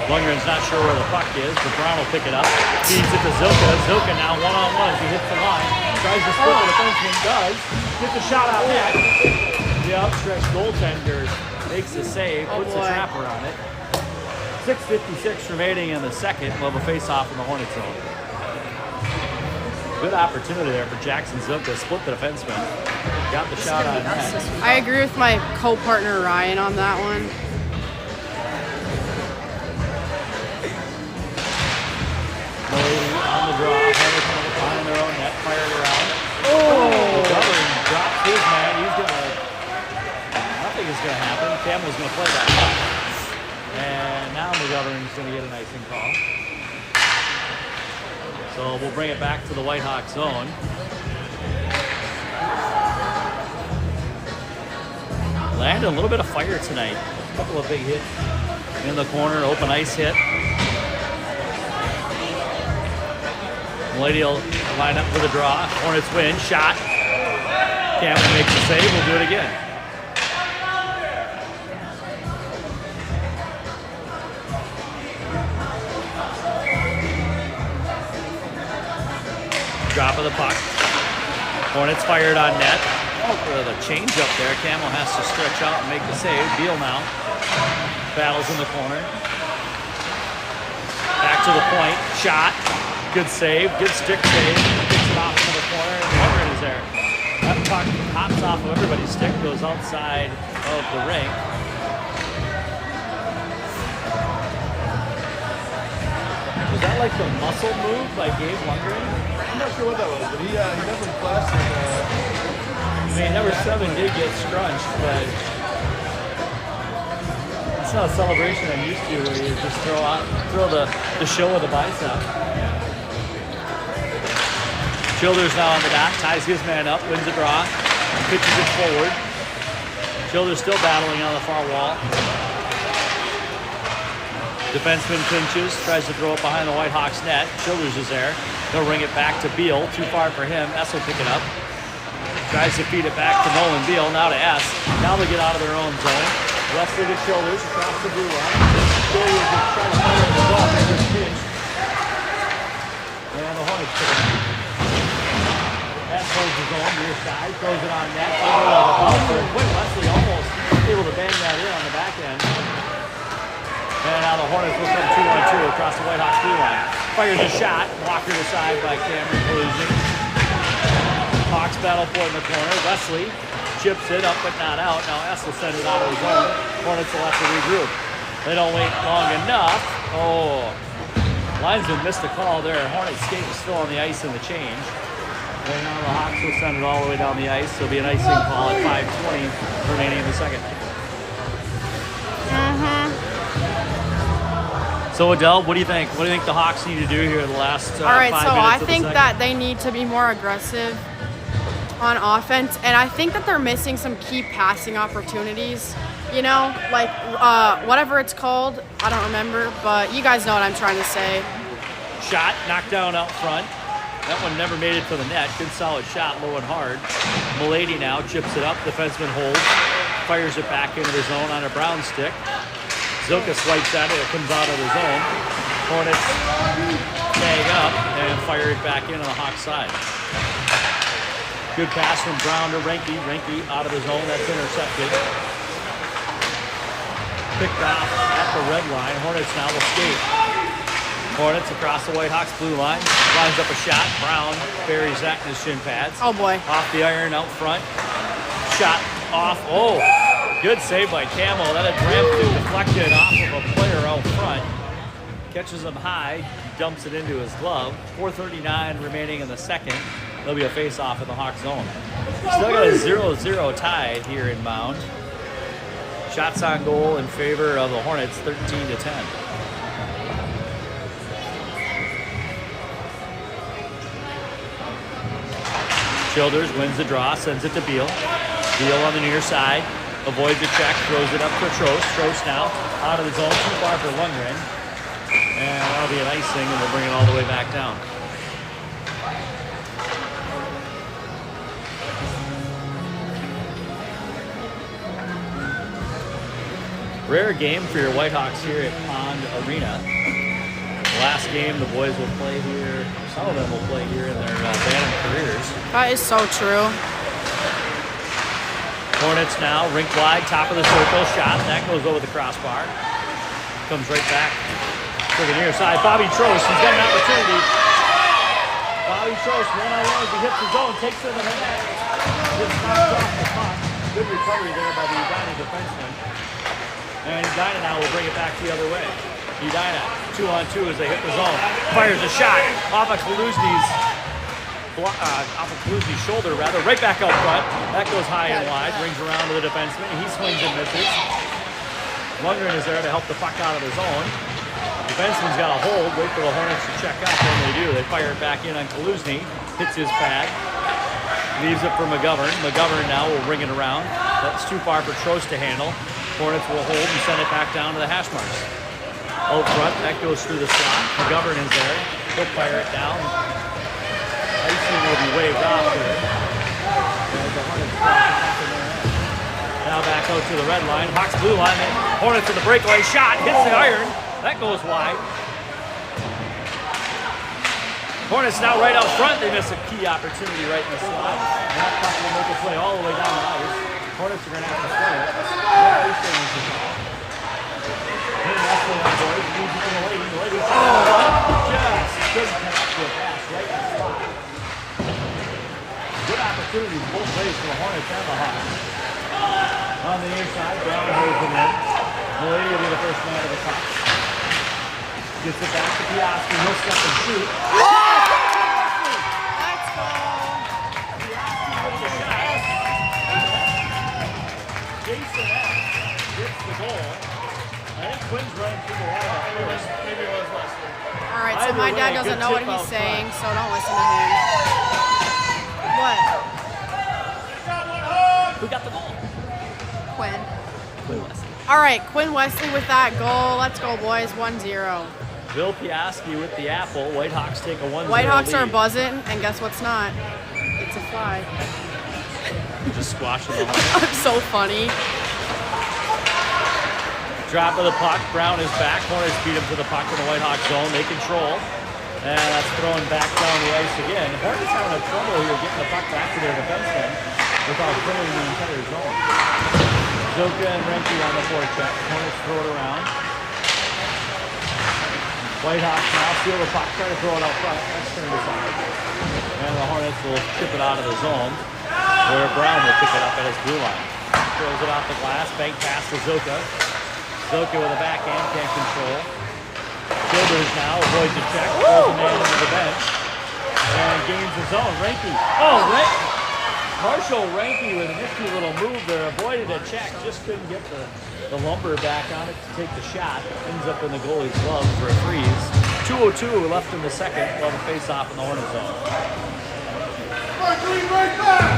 Lundgren's not sure where the puck is, but Brown will pick it up. Feeds it to Zilka. Zilka now one-on-one as he hits the line. Tries to split the defenseman. Does. Gets a shot out net. The outstretched goaltender makes the save. Puts a trapper on it. 6:56 remaining in the second. We'll have a face-off in the Hornet zone. Good opportunity there for Jackson Zilka. Split the defenseman. Got the shot on net. I agree with my co-partner Ryan on that one. Milady on the draw. Hornets behind their own net. Fired around. Oh! McGovern drops his man. He's going to... think it's going to happen. Camel's going to play that puck. And now McGovern's going to get an icing call. So we'll bring it back to the Whitehawk zone. Landed a little bit of fire tonight. A couple of big hits in the corner, open ice hit. Lady will line up for the draw. Hornets win. Shot. Campbell makes the save. We'll do it again. Drop of the puck. Hornets fired on net. Oh, for the change up there. Campbell has to stretch out and make the save. Beal now. Battles in the corner. Back to the point. Shot. Good save, good stick save. Kicks it off into the corner, and Lundgren is there. That puck hops off of everybody's stick, goes outside of the ring. Was that like the muscle move by Gabe Lundgren? I'm not sure what that was, but he definitely flashed it. I mean, number 7 did get scrunched, but it's not a celebration I'm used to where you just throw the show of the bicep. Childers now on the dot, ties his man up, wins the draw, pitches it forward. Childers still battling on the far wall. Defenseman pinches, tries to throw it behind the Whitehawks net. Childers is there. They'll ring it back to Beal, too far for him. S will pick it up. Tries to feed it back to Nolan Beal, now to S. Now they get out of their own zone. Wesley to Childers, across the blue line. Childers is trying to fire the ball, they just pinched. And the Hornets pick it up. That holds his own near side, throws it on net. Wesley almost able to bang that in on the back end. And now the Hornets will come 2-on-2 across the Whitehawks blue line. Fires a shot, walked aside by Cameron Collusion. Hawks battle for it in the corner. Wesley chips it up but not out. Now S will send it out of his own. Hornets will have to regroup. They don't wait long enough. Oh, linesman missed a call there. Hornets skate is still on the ice in the change. And now the Hawks will send it all the way down the ice. There'll be an icing call at 5:20 remaining in the second. So Adele, what do you think? What do you think the Hawks need to do here in the last 5 minutes? All right, so I think second? that they need to be more aggressive on offense, and I think that they're missing some key passing opportunities. You know, like whatever it's called, I don't remember, but you guys know what I'm trying to say. Shot, knocked down out front. That one never made it to the net. Good solid shot, low and hard. Milady now chips it up. Defenseman holds. Fires it back into the zone on a brown stick. Zilka swipes at it. It comes out of the zone. Hornets tag up and fire it back in on the Hawks side. Good pass from Brown to Renke. Renke out of the zone. That's intercepted. Picked off at the red line. Hornets now will skate. Hornets across the Whitehawks blue line. Lines up a shot. Brown buries that in his shin pads. Oh boy. Off the iron out front. Shot off. Oh, good save by Camo. That had ramped deflected off of a player out front. Catches him high. Dumps it into his glove. 4:39 remaining in the second. There'll be a face-off in the Hawks zone. Still got a 0-0 tie here in Mound. Shots on goal in favor of the Hornets, 13-10. Childers wins the draw, sends it to Beal. Beal on the near side, avoids a check, throws it up for Trost. Trost now out of the zone, too far for Lundgren. And that'll be an icing, and we'll bring it all the way back down. Rare game for your Whitehawks here at Pond Arena. Last game, the boys will play here. Some of them will play here in their Bantam careers. That is so true. Hornets now, rink wide, top of the circle, shot. That goes over the crossbar. Comes right back to the near side. Bobby Trost, he's got an opportunity. Bobby Trost, one-on-one as he hits the zone, takes it to the net. Just knocks off the puck. Good recovery there by the Edina defenseman. And Edina now will bring it back the other way. Edina, 2-on-2 as they hit the zone. Fires a shot off of Kaluzny's off of Kaluzni's shoulder, rather. Right back out front. That goes high and wide. Rings around to the defenseman. He swings and misses. Lundgren is there to help the puck out of his own. Defenseman's got a hold. Wait for the Hornets to check up, and they do. They fire it back in on Kaluzny. Hits his pad. Leaves it for McGovern. McGovern now will ring it around. That's too far for Trost to handle. Hornets will hold and send it back down to the hash marks. Out front, that goes through the slot. McGovern is there. He'll fire it down. Icing will be waved off here. Now back out to the red line. Hawks blue line. Hornets in the breakaway shot. Hits the iron. That goes wide. Hornets now right out front. They miss a key opportunity right in the slot. And that puck will make its way all the way down the ice. Hornets are going to have to swing it. Just couldn't connect to a pass right in the slot. Good opportunities both ways for the Hornets and the Hawks. On the near side, Brown holds them in. Malady will be the first man of the puck. Gets it back to Piastri. He'll step and shoot. Let's go. Jason F. gets the goal. I think Quinn's running through the line at first. Maybe it was Wesley. All right, so Either my way, dad doesn't good know what tip he's out saying, front. so don't listen to him. What? Who got the goal? Quinn. Quinn Wesley. All right, Quinn Wesley with that goal. Let's go, boys. 1-0. Bill Piaski with the apple. Whitehawks take a 1-0 Whitehawks are lead. buzzing, and guess what's not? It's a fly. Just squashing the Hornets. I'm so funny. Drop of the puck. Brown is back. Hornets beat him to the puck in the Whitehawks zone. They control. And that's thrown back down the ice again. Hornets having a trouble here getting the puck back to their defensemen without filling the entire zone. Zoka and Remke on the forecheck. Hornets throw it around. Whitehawks now steal the puck, try to throw it out front. That's turned aside. And the Hornets will chip it out of the zone, where Brown will pick it up at his blue line. Throws it off the glass, bank pass to Zoka. Zoka with a backhand, can't control. Childers now avoids the check, throws a man into the bench, and gains the zone. Remke. Oh, Marshall Remke with a nifty little move there, avoided a check, just couldn't get the lumber back on it to take the shot. Ends up in the goalie's glove for a freeze. 2:02 left in the second. We'll have a face-off in the Hornet zone.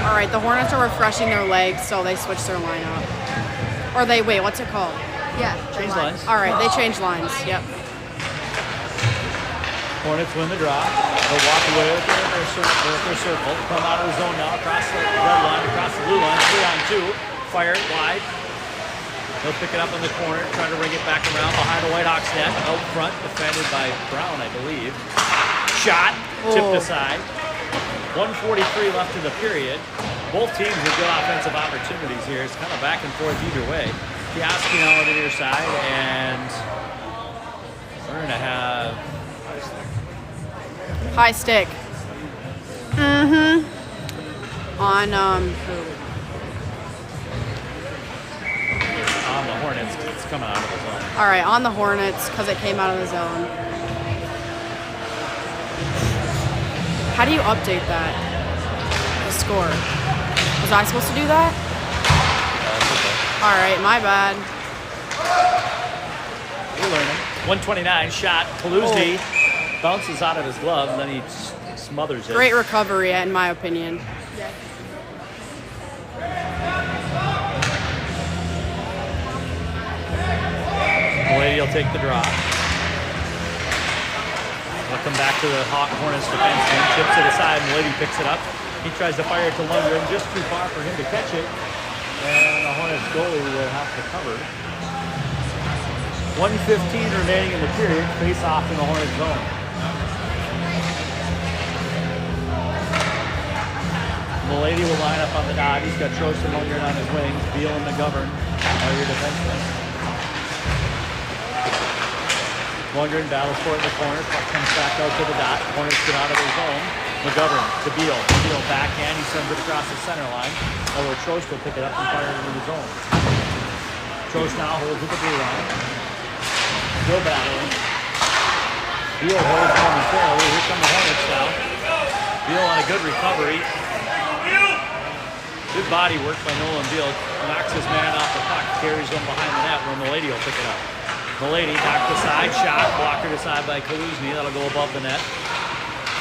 All right, the Hornets are refreshing their legs, so they switch their lineup. Or they, wait, what's it called? Yeah. Change lines. All right, they change lines. Yep. Hornets win the draw. They'll walk away with their circle. Come out of the zone now, across the red line, across the blue line, 3-on-2. Fire it wide. They'll pick it up in the corner, try to ring it back around behind the Whitehawks net. Out front, defended by Brown, I believe. Shot, tipped aside. 1:43 left in the period. Both teams with good offensive opportunities here. It's kind of back and forth either way. Piaski now on the near side, and we're going to have High stick. Mm-hmm. On the Hornets. It's coming out of the zone. all right, on the Hornets because it came out of the zone. How do you update that? The score. Was I supposed to do that? All right, my bad. We're learning. 129 shot. Kaluzny bounces out of his glove, and then he smothers it. Great recovery, in my opinion. Malady will take the draw. We'll come back to the Hornets defenseman. Chips it aside. Malady picks it up. He tries to fire it to Lundgren, just too far for him to catch it. And the Hornets goalie will have to cover. 1:15 remaining in the period. Face off in the Hornets zone. Malady will line up on the dot. He's got Trost and Lundgren on his wings. Beal and McGovern are your defensemen. Lundgren battles for it in the corner. Puck comes back out to the dot. Hornets get out of their zone. McGovern to Beal. Beal backhand. He sends it across the center line. Over Trost will pick it up and fire it into the zone. Trost now holds with the blue line. Still battling. Beal holds momentarily. Here come the Hornets now. Beal on a good recovery. Good body work by Nolan Beal. Knocks his man off the puck, carries him behind the net where Milady will pick it up. Milady knocked aside, shot, blocker aside by Kaluzny. That'll go above the net.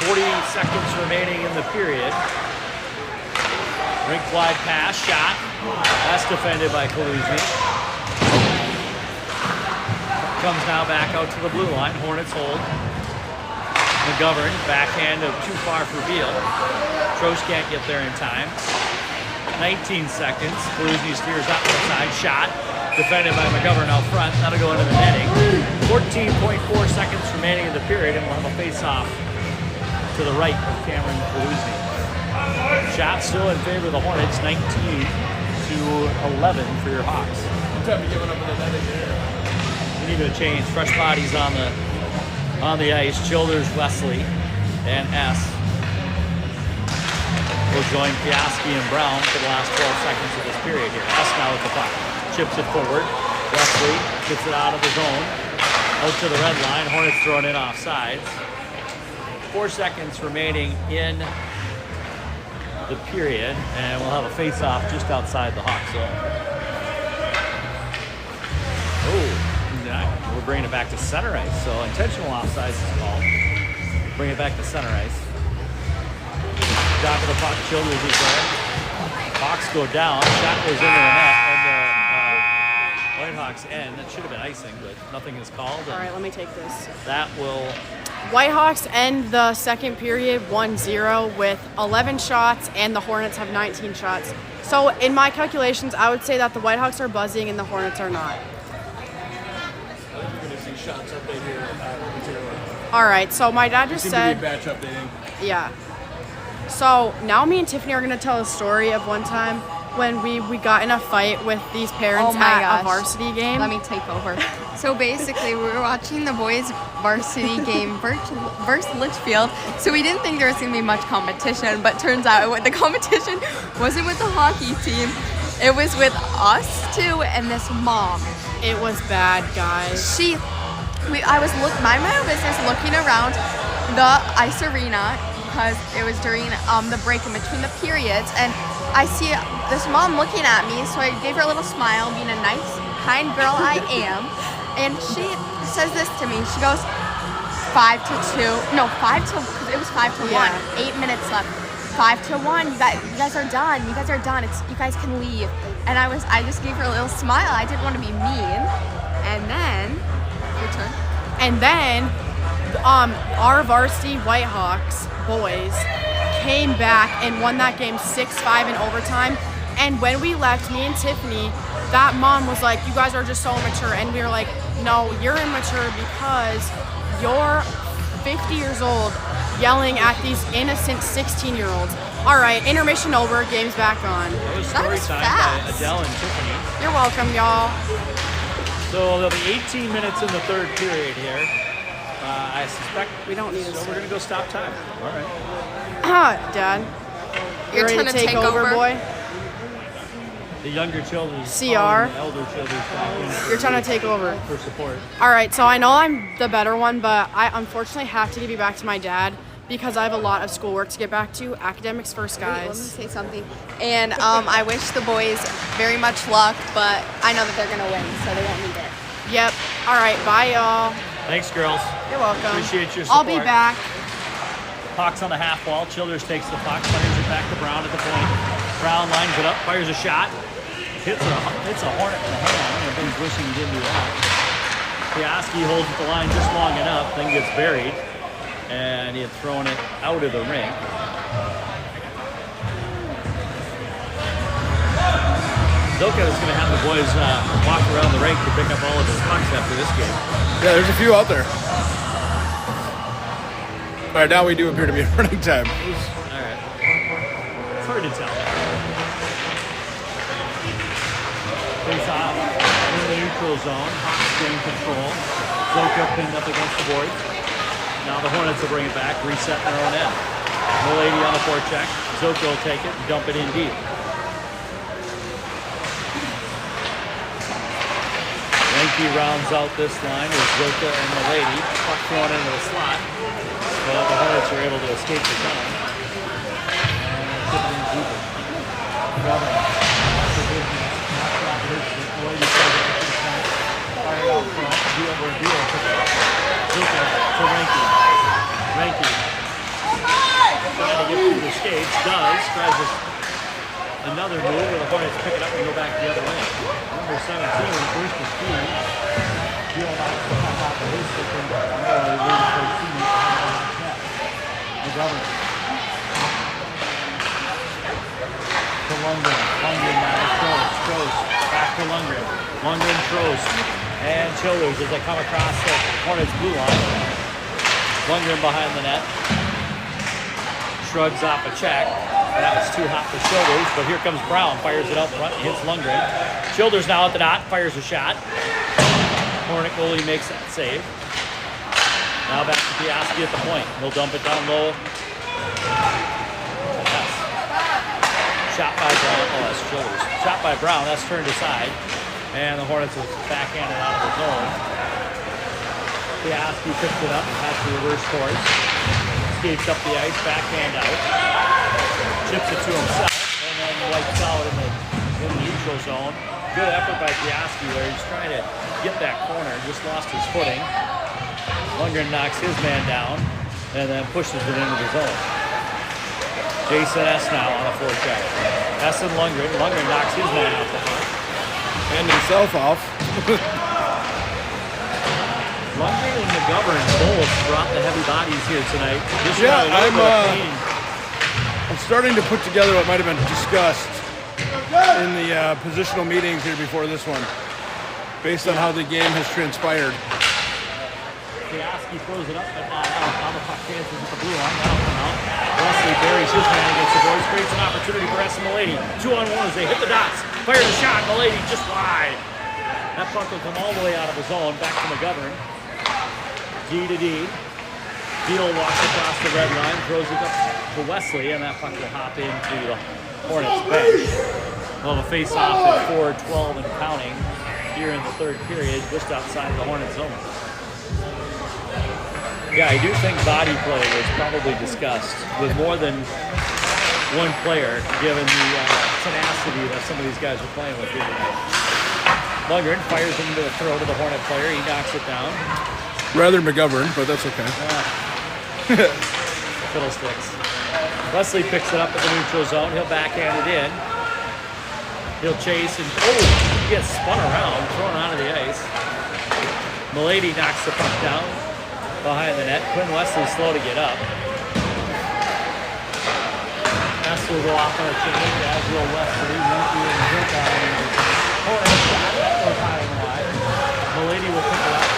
40 seconds remaining in the period. Rink wide pass, shot. That's defended by Kaluzny. Comes now back out to the blue line. Hornets hold. McGovern, backhand of too far for Beal. Trost can't get there in time. 19 seconds. Kaluzny steers up to the side, shot. Defended by McGovern out front. That'll go into the netting. 14.4 seconds remaining in the period, and we'll have a face-off to the right of Cameron Kaluzny. Shot still in favor of the Hornets, 19-11 for your Hawks. What time are you giving up in the netting there? We need to change. Fresh bodies on the ice. Childers, Wesley, and S will join Piaski and Brown for the last 12 seconds of this period here. S now with the puck. Chips it forward. Wesley gets it out of the zone. Out to the red line. Hornets throwing in offsides. 4 seconds remaining in the period, and we'll have a face-off just outside the Hawk zone. Oh, we're bringing it back to center ice, so intentional offsides is called. Bring it back to center ice. Top of the puck, Childers is there. Hawks go down, shot goes into the net, and the Whitehawks end. That should have been icing, but nothing is called. All right, let me take this. That will... Whitehawks end the second period 1-0 with 11 shots, and the Hornets have 19 shots. So in my calculations, I would say that the Whitehawks are buzzing and the Hornets are not. You're going to see shots update here. All right, so my dad just said... batch updating. Yeah. So now me and Tiffany are going to tell a story of one time when we got in a fight with these parents at a varsity game. Let me take over. So basically, we were watching the boys' varsity game versus Litchfield. So we didn't think there was going to be much competition, but turns out the competition wasn't with the hockey team. It was with us two and this mom. It was bad, guys. I was mind my own business looking around the ice arena because it was during the break in between the periods, and I see this mom looking at me, so I gave her a little smile, being a nice, kind girl I am, and she says this to me. She goes, 5-2. No, 5-1. It was 5-1. Yeah. 8 minutes left. 5-1. You guys are done. You guys are done. You guys can leave. And I just gave her a little smile. I didn't want to be mean. And then, your turn. And then, our varsity Whitehawks boys came back and won that game 6-5 in overtime. And when we left, me and Tiffany, that mom was like, you guys are just so immature. And we were like, no, you're immature because you're 50 years old yelling at these innocent 16-year-olds. All right, intermission over, game's back on. That was story time by Adele and Tiffany. You're welcome, y'all. So there'll be 18 minutes in the third period here. I suspect we don't need so we're going to go stop time. All right. Dad, You're ready trying to take over, boy? The younger children, CR. the elder children back in You're trying to take over. for support. All right, so I know I'm the better one, but I unfortunately have to give you back to my dad because I have a lot of schoolwork to get back to. Academics first, Let me guys. say something. And I wish the boys very much luck, but I know that they're going to win, so they won't need it. Yep. All right, bye, y'all. Thanks, girls. You're welcome. Appreciate your I'll support. be back. Hawks on the half wall. Childers takes the puck, fires it back to Brown at the point. Brown lines it up, fires a shot. Hits a Hornet in the hand. Everybody's wishing he didn't do that. Piaski holds the line just long enough, then gets buried. And he had thrown it out of the rink. Zoka is going to have the boys walk around the rink to pick up all of his pucks after this game. Yeah, there's a few out there. All right, now we do appear to be running time. All right. It's hard to tell. Face off in the neutral zone. Hawks gain control. Zoka pinned up against the boards. Now the Hornets will bring it back, reset in their own end. Milady on the forecheck. Zoka will take it and dump it in deep. Yankee rounds out this line with Zoka and Milady. Puck thrown into the slot. But the Hornets are able to escape the zone. deeper. McGovern. That's a business. Not that business. Malady says it to the front. Fired out front. Deal over deal. Zuka to Ranky. Ranky. Trying to get through the skates. Does. Tries to another move where the Hornets pick it up and go back the other way. Number 17 with burst of speed. Deal knocks the puck off of his stick and leading for his teammate behind the net. McGovern. To Lundgren. Lundgren now. Trost. Back to Lundgren. Lundgren, Trost. And Childers as they come across the Hornets blue line. Lundgren behind the net. Shrugs off a check. That was too hot for Childers, but here comes Brown. Fires it out front, hits Lundgren. Childers now at the dot, fires a shot. Hornet goalie makes that save. Now back to Piaski at the point. He'll dump it down low. Yes. Shot by Brown. Oh, that's Childers. Shot by Brown. That's turned aside. And the Hornets will backhanded out of the zone. Piaski picks it up, has the reverse course. Skates up the ice, backhand out. Chips it to himself, and then wipes out in the neutral zone. Good effort by Piaski there. He's trying to get that corner, just lost his footing. Lundgren knocks his man down, and then pushes it into the zone. Jason S. now on a forecheck. S. and Lundgren. Lundgren knocks his man off the puck. And himself off. Lundgren and McGovern both brought the heavy bodies here tonight. Yeah, I'm starting to put together what might have been discussed in the positional meetings here before this one, based on how the game has transpired. Piaski throws it up, but not out. Now the puck chances at the blue line. That'll come out. Wesley buries his man against the boards. Creates an opportunity for S. and Malady. 2-on-1 as they hit the dots. Fires a shot. Malady just wide. That puck will come all the way out of the zone. Back to McGovern. D to D. Deal walks across the red line. Throws it up to Wesley, and that puck will hop into the Hornets bench. Well, the face-off at 4:12 and counting here in the third period, just outside the Hornets zone. Yeah, I do think body play was probably discussed with more than one player, given the tenacity that some of these guys are playing with here tonight. Lundgren fires into the throat of the Hornet player. He knocks it down. Rather McGovern, but that's okay. Fiddlesticks. Wesley picks it up at the neutral zone. He'll backhand it in. He'll chase and he gets spun around, thrown onto the ice. Malady knocks the puck down behind the net. Quinn Wesley's slow to get up. Ness will go off on a change, as will Wesley. Winky and Zuka. Hornet shot. That goes high and wide. Malady will pick it up.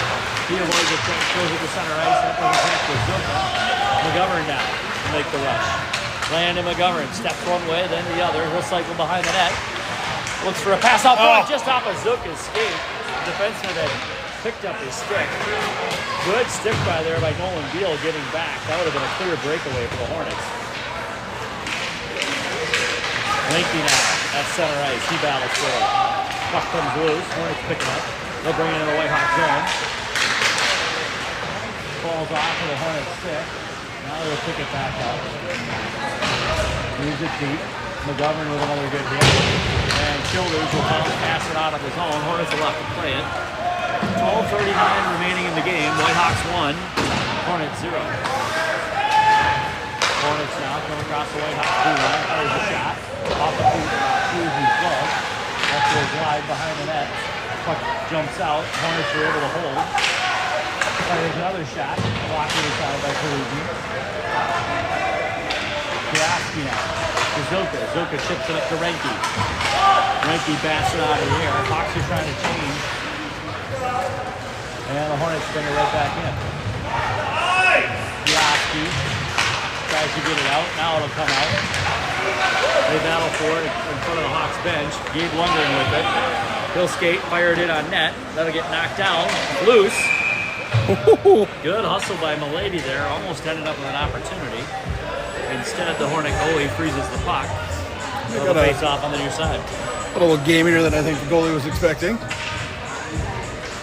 He avoids it, throws it to center ice. That doesn't connect with Zuka. McGovern now to make the rush. Landon McGovern steps one way, then the other. He'll cycle behind the net. Looks for a pass out front, just off of Zuka's skate. The defenseman had picked up his stick. Good stick by there by Nolan Beal getting back. That would have been a clear breakaway for the Hornets. Linky now at center ice. He battles for it. Puck comes loose. Hornets pick it up. They'll bring it into the Whitehawk zone. Falls off of the Hornets stick. Now they'll pick it back up. Moves it deep. McGovern with another good hit. And Childers will pass it out of his own. Hornets will have to play it. 12:39 remaining in the game. Whitehawks 1, Hornets 0. Hornets now come across the Whitehawks blue line. Fires a shot. Off the Hughes' glove. That goes wide behind the net. Puck jumps out. Hornets are able to hold. Fires another shot. Blocked aside by Kalugi. Piaski now. To Zuka. Zuka chips it up to Renke. Renke bats it out of the air. Hawks are trying to change. And the Hornets bring it right back in. Piaski tries to get it out. Now it'll come out. They battle for it in front of the Hawks bench. Gabe Lundgren with it. He'll skate, fired it on net. That'll get knocked down. Loose. Good hustle by Malady there. Almost ended up with an opportunity. Instead, the Hornet goalie freezes the puck. They'll face off on the near side. A little gamier than I think the goalie was expecting.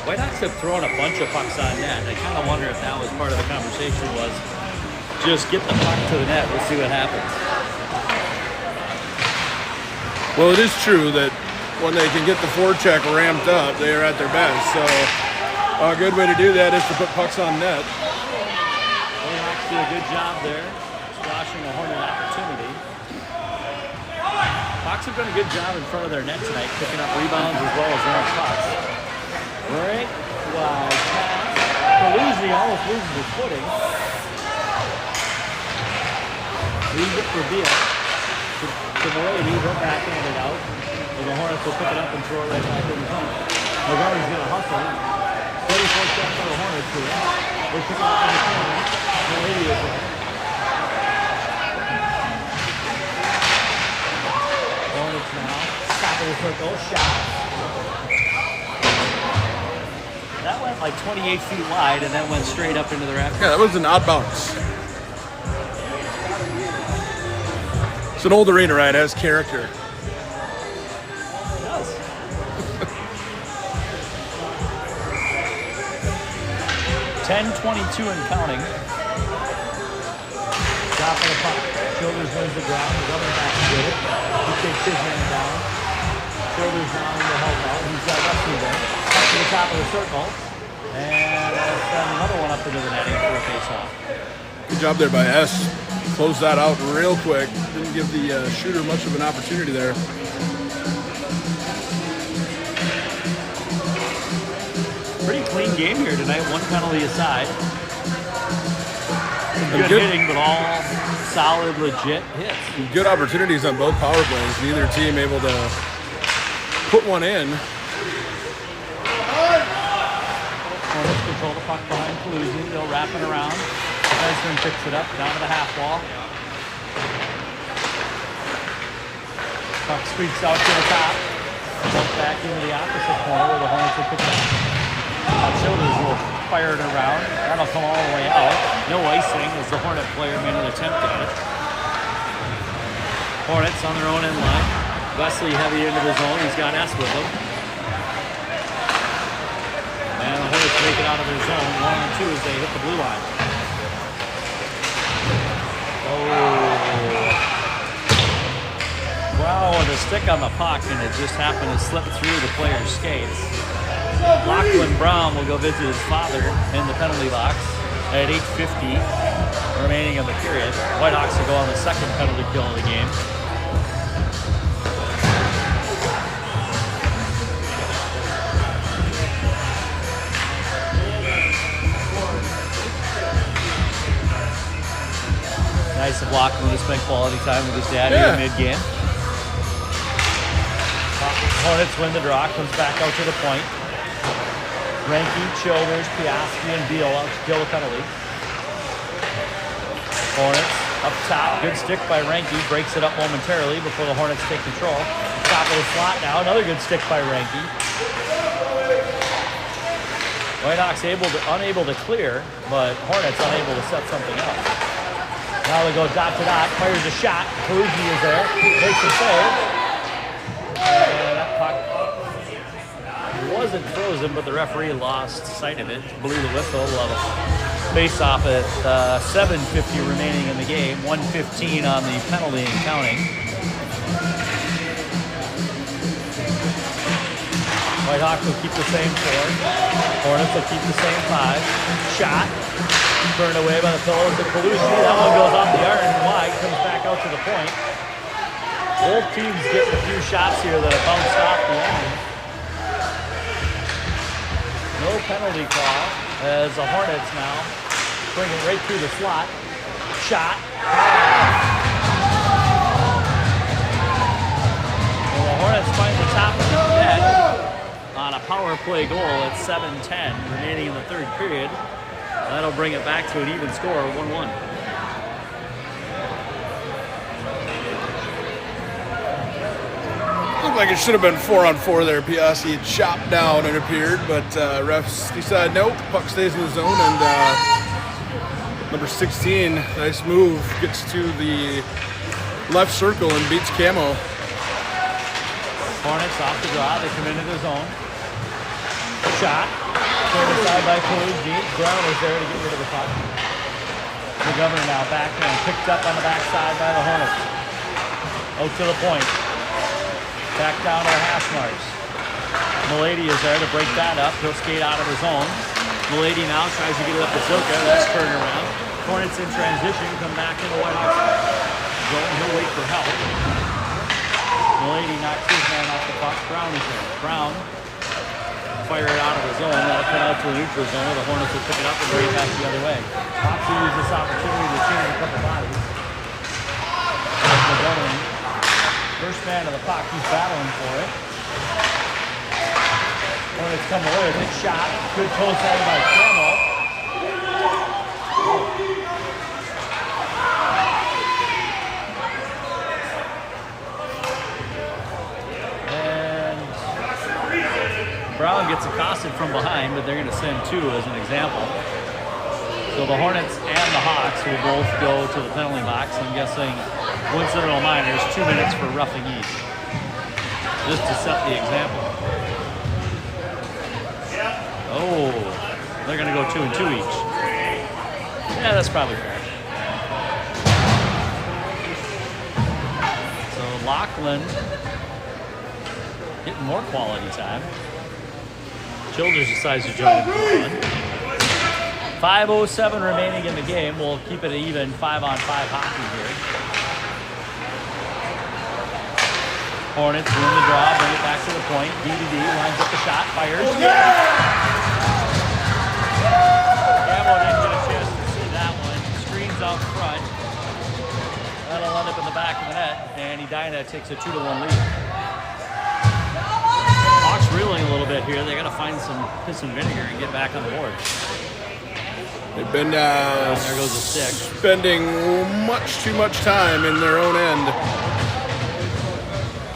Whitehawks have thrown a bunch of pucks on net. I kind of wonder if that was part of the conversation was just get the puck to the net. We'll see what happens. Well, it is true that when they can get the forecheck ramped up, they are at their best. So a good way to do that is to put pucks on net. Hawks do a good job there, squashing a Hornet opportunity. Hawks have done a good job in front of their net tonight, picking up rebounds as well as their pucks. Break, wide pass. Paluzzi almost loses his footing. Leaves it for Beal. To Milady, he'll backhand it out. And the Hornets will pick it up and throw it right back in the zone. McGarry's going to hustle. 34 shots on the Hornets here. They're picking up in the corner. Milady is there. Hornets now. Top of the circle. Shot. That went like 28 feet wide and then went straight up into the rafters. Yeah, that was an odd bounce. It's an old arena, right? It has character. It does. 10:22 and counting. Drop of the puck. Shoulders wins the ground. The other back to get it. He takes his man down. Shoulders down in the help out. He's got Wesley there. Up to the top of the circle. And then another one up into the netting for a face-off. Good job there by S. Closed that out real quick. Didn't give the shooter much of an opportunity there. Pretty clean game here tonight. One penalty aside. Good good hitting, but all solid, legit hits. Good opportunities on both power plays. Neither team able to put one in. Hornets control the puck behind Paluzzi. They'll wrap it around. Defenseman picks it up down to the half wall. Puck squeaks out to the top. Jump back into the opposite corner where the Hornets will pick it up. Shoulders will fire it around. That'll come all the way out. No icing as the Hornet player made an attempt at it. Hornets on their own end line. Wesley heavy into the zone. He's got S with him. And the Hornets make it out of their zone. 1 and 2 as they hit the blue line. Wow, with a stick on the puck, and it just happened to slip through the player's skates. Lachlan Brown will go visit his father in the penalty box at 8:50 remaining of the period. Whitehawks will go on the second penalty kill of the game. Nice of Lachlan to spend quality time with his dad here mid-game. Hornets win the draw, comes back out to the point. Ranky, Childers, Piastri, and Beal out to kill the penalty. Hornets up top, good stick by Ranky, breaks it up momentarily before the Hornets take control. Top of the slot now, another good stick by Ranky. Whitehawks unable to clear, but Hornets unable to set something up. Now they go dot to dot, fires a shot. Paluzzi is there, makes a save. And that puck wasn't frozen, but the referee lost sight of it. Blew the whistle. Face off at 7:50 remaining in the game. 1:15 on the penalty and counting. Whitehawks will keep the same 4. Hornets will keep the same 5. Shot. Turned away by the Pillows of Paluzzi. That one goes off the iron and wide. Comes back out to the point. Both teams getting a few shots here that have bounced off the end. No penalty call as the Hornets now bring it right through the slot. Shot. Well, the Hornets find the top of the net on a power play goal at 7:10 remaining in the third period. That'll bring it back to an even score of 1-1. Looked like it should have been 4-on-4 there. Piastri had chopped down, it appeared, but refs decided nope, puck stays in the zone, and number 16, nice move, gets to the left circle and beats Camo. Hornets off the draw, they come into the zone. Shot. Turned aside by Paluzzi. Brown was there to get rid of the puck. McGovern now backhand, picked up on the backside by the Hornets. Out to the point. Back down to the hash marks. Milady is there to break that up. He'll skate out of his own. Milady now tries to get it up to Zoka. That's turning around. Hornets in transition. Come back into White Hawks zone. He'll wait for help. Milady knocks his man off the puck. Brown is there. Brown fire it out of his zone. That'll come out to a neutral zone. The Hornets will pick it up and bring it back the other way. Hawks will use this opportunity to change a couple bodies. First man of the puck, he's battling for it. Hornets come away with a shot. Good close out by Camo. And Brown gets accosted from behind, but they're going to send two as an example. So the Hornets and the Hawks will both go to the penalty box. I'm guessing Winston Miners, 2 minutes for roughing each. Just to set the example. Oh, they're going to go 2 and 2 each. Yeah, that's probably fair. So Lachlan getting more quality time. Childers decides to join him. 5:07 remaining in the game. We'll keep it even 5-on-5 hockey here. Hornets win the draw, bring it back to the point. DDD lines up the shot, fires. Camo didn't get a chance to see that one. Screens out front. That'll end up in the back of the net, and Edina takes a 2-1 lead. Hawks reeling a little bit here. They got to find some piss and vinegar and get back on the board. They've been there goes a stick. Spending much too much time in their own end,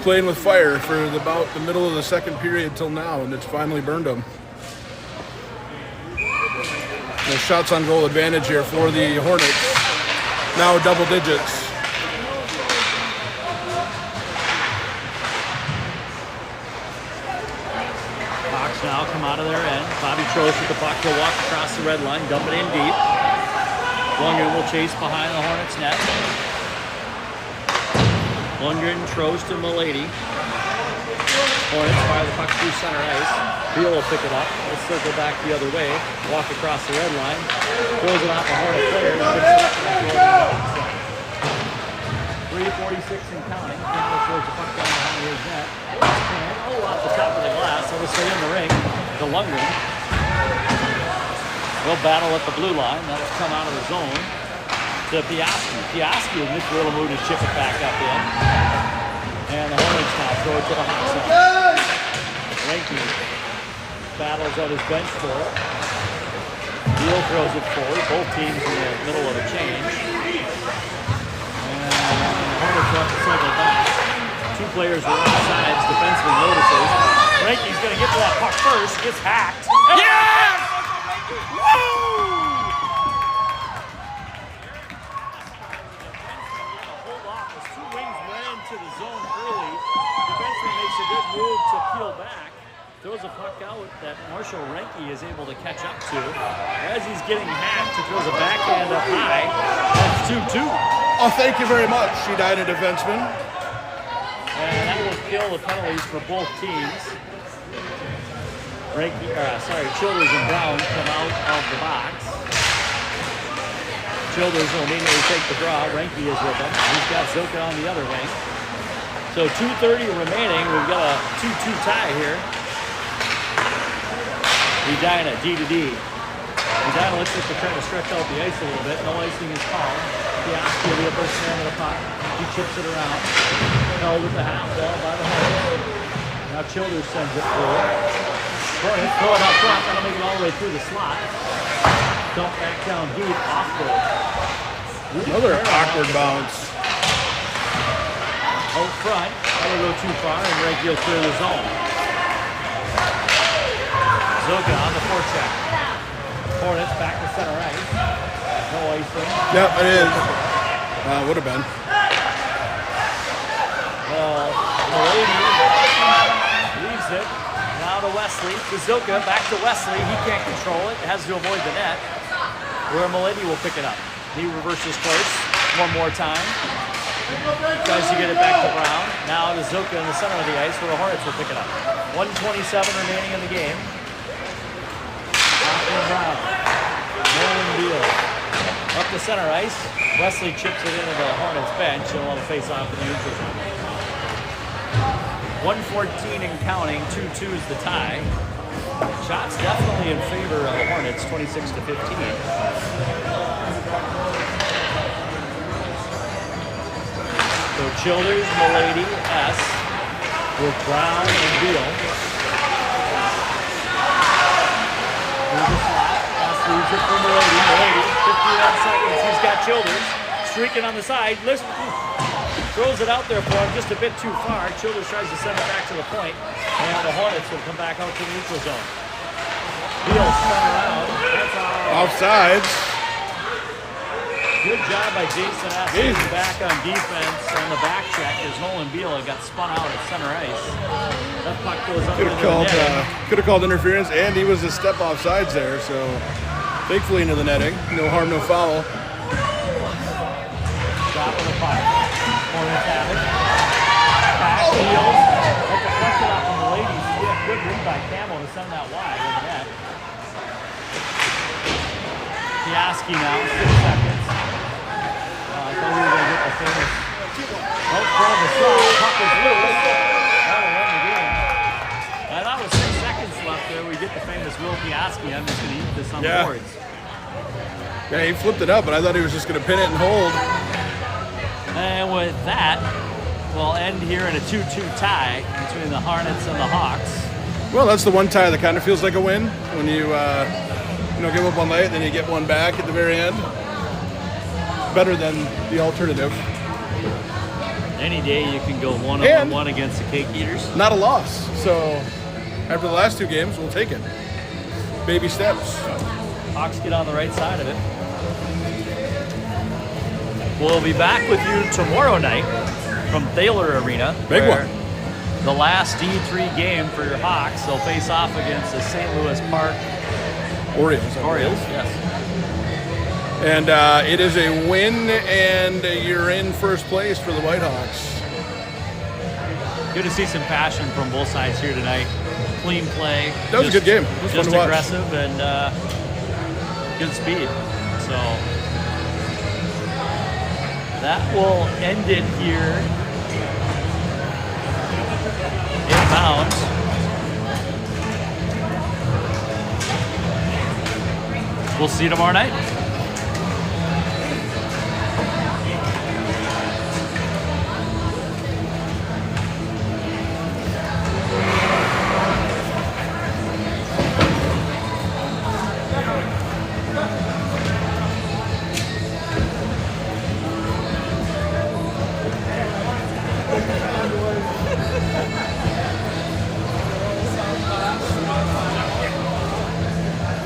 playing with fire for about the middle of the second period till now, and it's finally burned them. The shots on goal advantage here for the Hornets, now double digits. Hawks now come out of their end. Bobby Trost with the puck. He'll walk across the red line, dump it in deep. Lundgren will chase behind the Hornets net. Lundgren, Trost, and Milady. Hornets fire the puck through center ice. Beal will pick it up. He'll circle back the other way. Walk across the red line. Throws it off the Hornet player. Picks it up and throws it out. 3:46 and counting. Campbell throws the puck down behind his net. And, off the top of the glass. It'll stay in the ring to Lundgren. They'll battle at the blue line. That'll come out of the zone to Piaski. Piaski will make a little move to chip it back up in. And the Hornets now throw it to the Hawks line. Ranky battles at his bench for it. Beal throws it forward. Both teams in the middle of a change. And the Hornets will have to cycle back. Two players were on the sides. Defenseman notices. Ranky's going to get to that puck first. Gets hacked. Yes! Woo! Hold off as two wings went into the zone early. Defenseman makes a good move to peel back. Throws a puck out that Marshall Ranky is able to catch up to. As he's getting hacked, he throws a backhand up high. That's 2-2. Oh, thank you very much, Edina defenseman. And that will kill the penalties for both teams. Childers and Brown come out of the box. Childers will immediately take the draw. Ranky is with him. He's got Zoka on the other wing. So 2:30 remaining. We've got a 2-2 tie here. Edina, D-to-D. Edina looks like they're trying to stretch out the ice a little bit. No icing is called. Piaski will be a first man of the puck. He chips it around. Held with the half wall by the Hornets. Now Childers sends it forward. Hornets throw it up front. That'll make it all the way through the slot. Dump back down deep, off goal. Another awkward bounce. Out front. That'll go too far, and Ranky will clear the zone. Zoka on the forecheck. Hornets back to center ice. No icing. Yep, it is. Would have been. Milady leaves it. Now to Wesley. To Zoka. Back to Wesley. He can't control it. Has to avoid the net. Where Milady will pick it up. He reverses course one more time. Tries to get it back to Brown. Now to Zuka in the center of the ice where the Hornets will pick it up. 1:27 remaining in the game. Brown. Nolan Beal. Up the center ice. Wesley chips it into the Hornets bench. He'll have a face-off in the neutral zone. 1:14 and counting. 2-2 is the tie. Shots definitely in favor of the Hornets, 26-15. So Childers, Milady, S. with Brown and Beal. Here's the slot. S leaves it for Milady. Milady, 51 seconds. He's got Childers streaking on the side. Throws it out there for him just a bit too far. Childers tries to send it back to the point. And the Hornets will come back out to the neutral zone. Beal spun around. That's Offsides. Good job by Jason Ashley back on defense on the back check as Nolan Beal got spun out at center ice. That puck goes up into the net. Could have called interference, and he was a step offsides there, so thankfully into the netting. No harm, no foul. Shot with a puck. Hornets have it. Back heels. That's deflected off from the ladies. Yeah, good read by Camel to send that wide over the net. Piaski now, 6 seconds. I thought we were going to get the famous out front of the slot. Puck is loose. That'll run the game. I thought with 6 seconds left there, we get the famous Will Piaski. I'm just going to eat this on the boards. Yeah, he flipped it up, but I thought he was just going to pin it and hold. And with that, we'll end here in a 2-2 tie between the Hornets and the Hawks. Well, that's the one tie that kind of feels like a win when you give up one late, then you get one back at the very end. Better than the alternative. Any day you can go 1-on-1 against the Cake Eaters. Not a loss. So after the last 2 games, we'll take it. Baby steps. Hawks get on the right side of it. We'll be back with you tomorrow night from Thaler Arena. Big one. The last D3 game for your Hawks. They'll face off against the St. Louis Park Orioles, yes. And it is a win, and you're in first place for the Whitehawks. Good to see some passion from both sides here tonight. Clean play. That was a good game. It was just fun to watch. Aggressive and good speed. So that will end it here. Inbounds. We'll see you tomorrow night.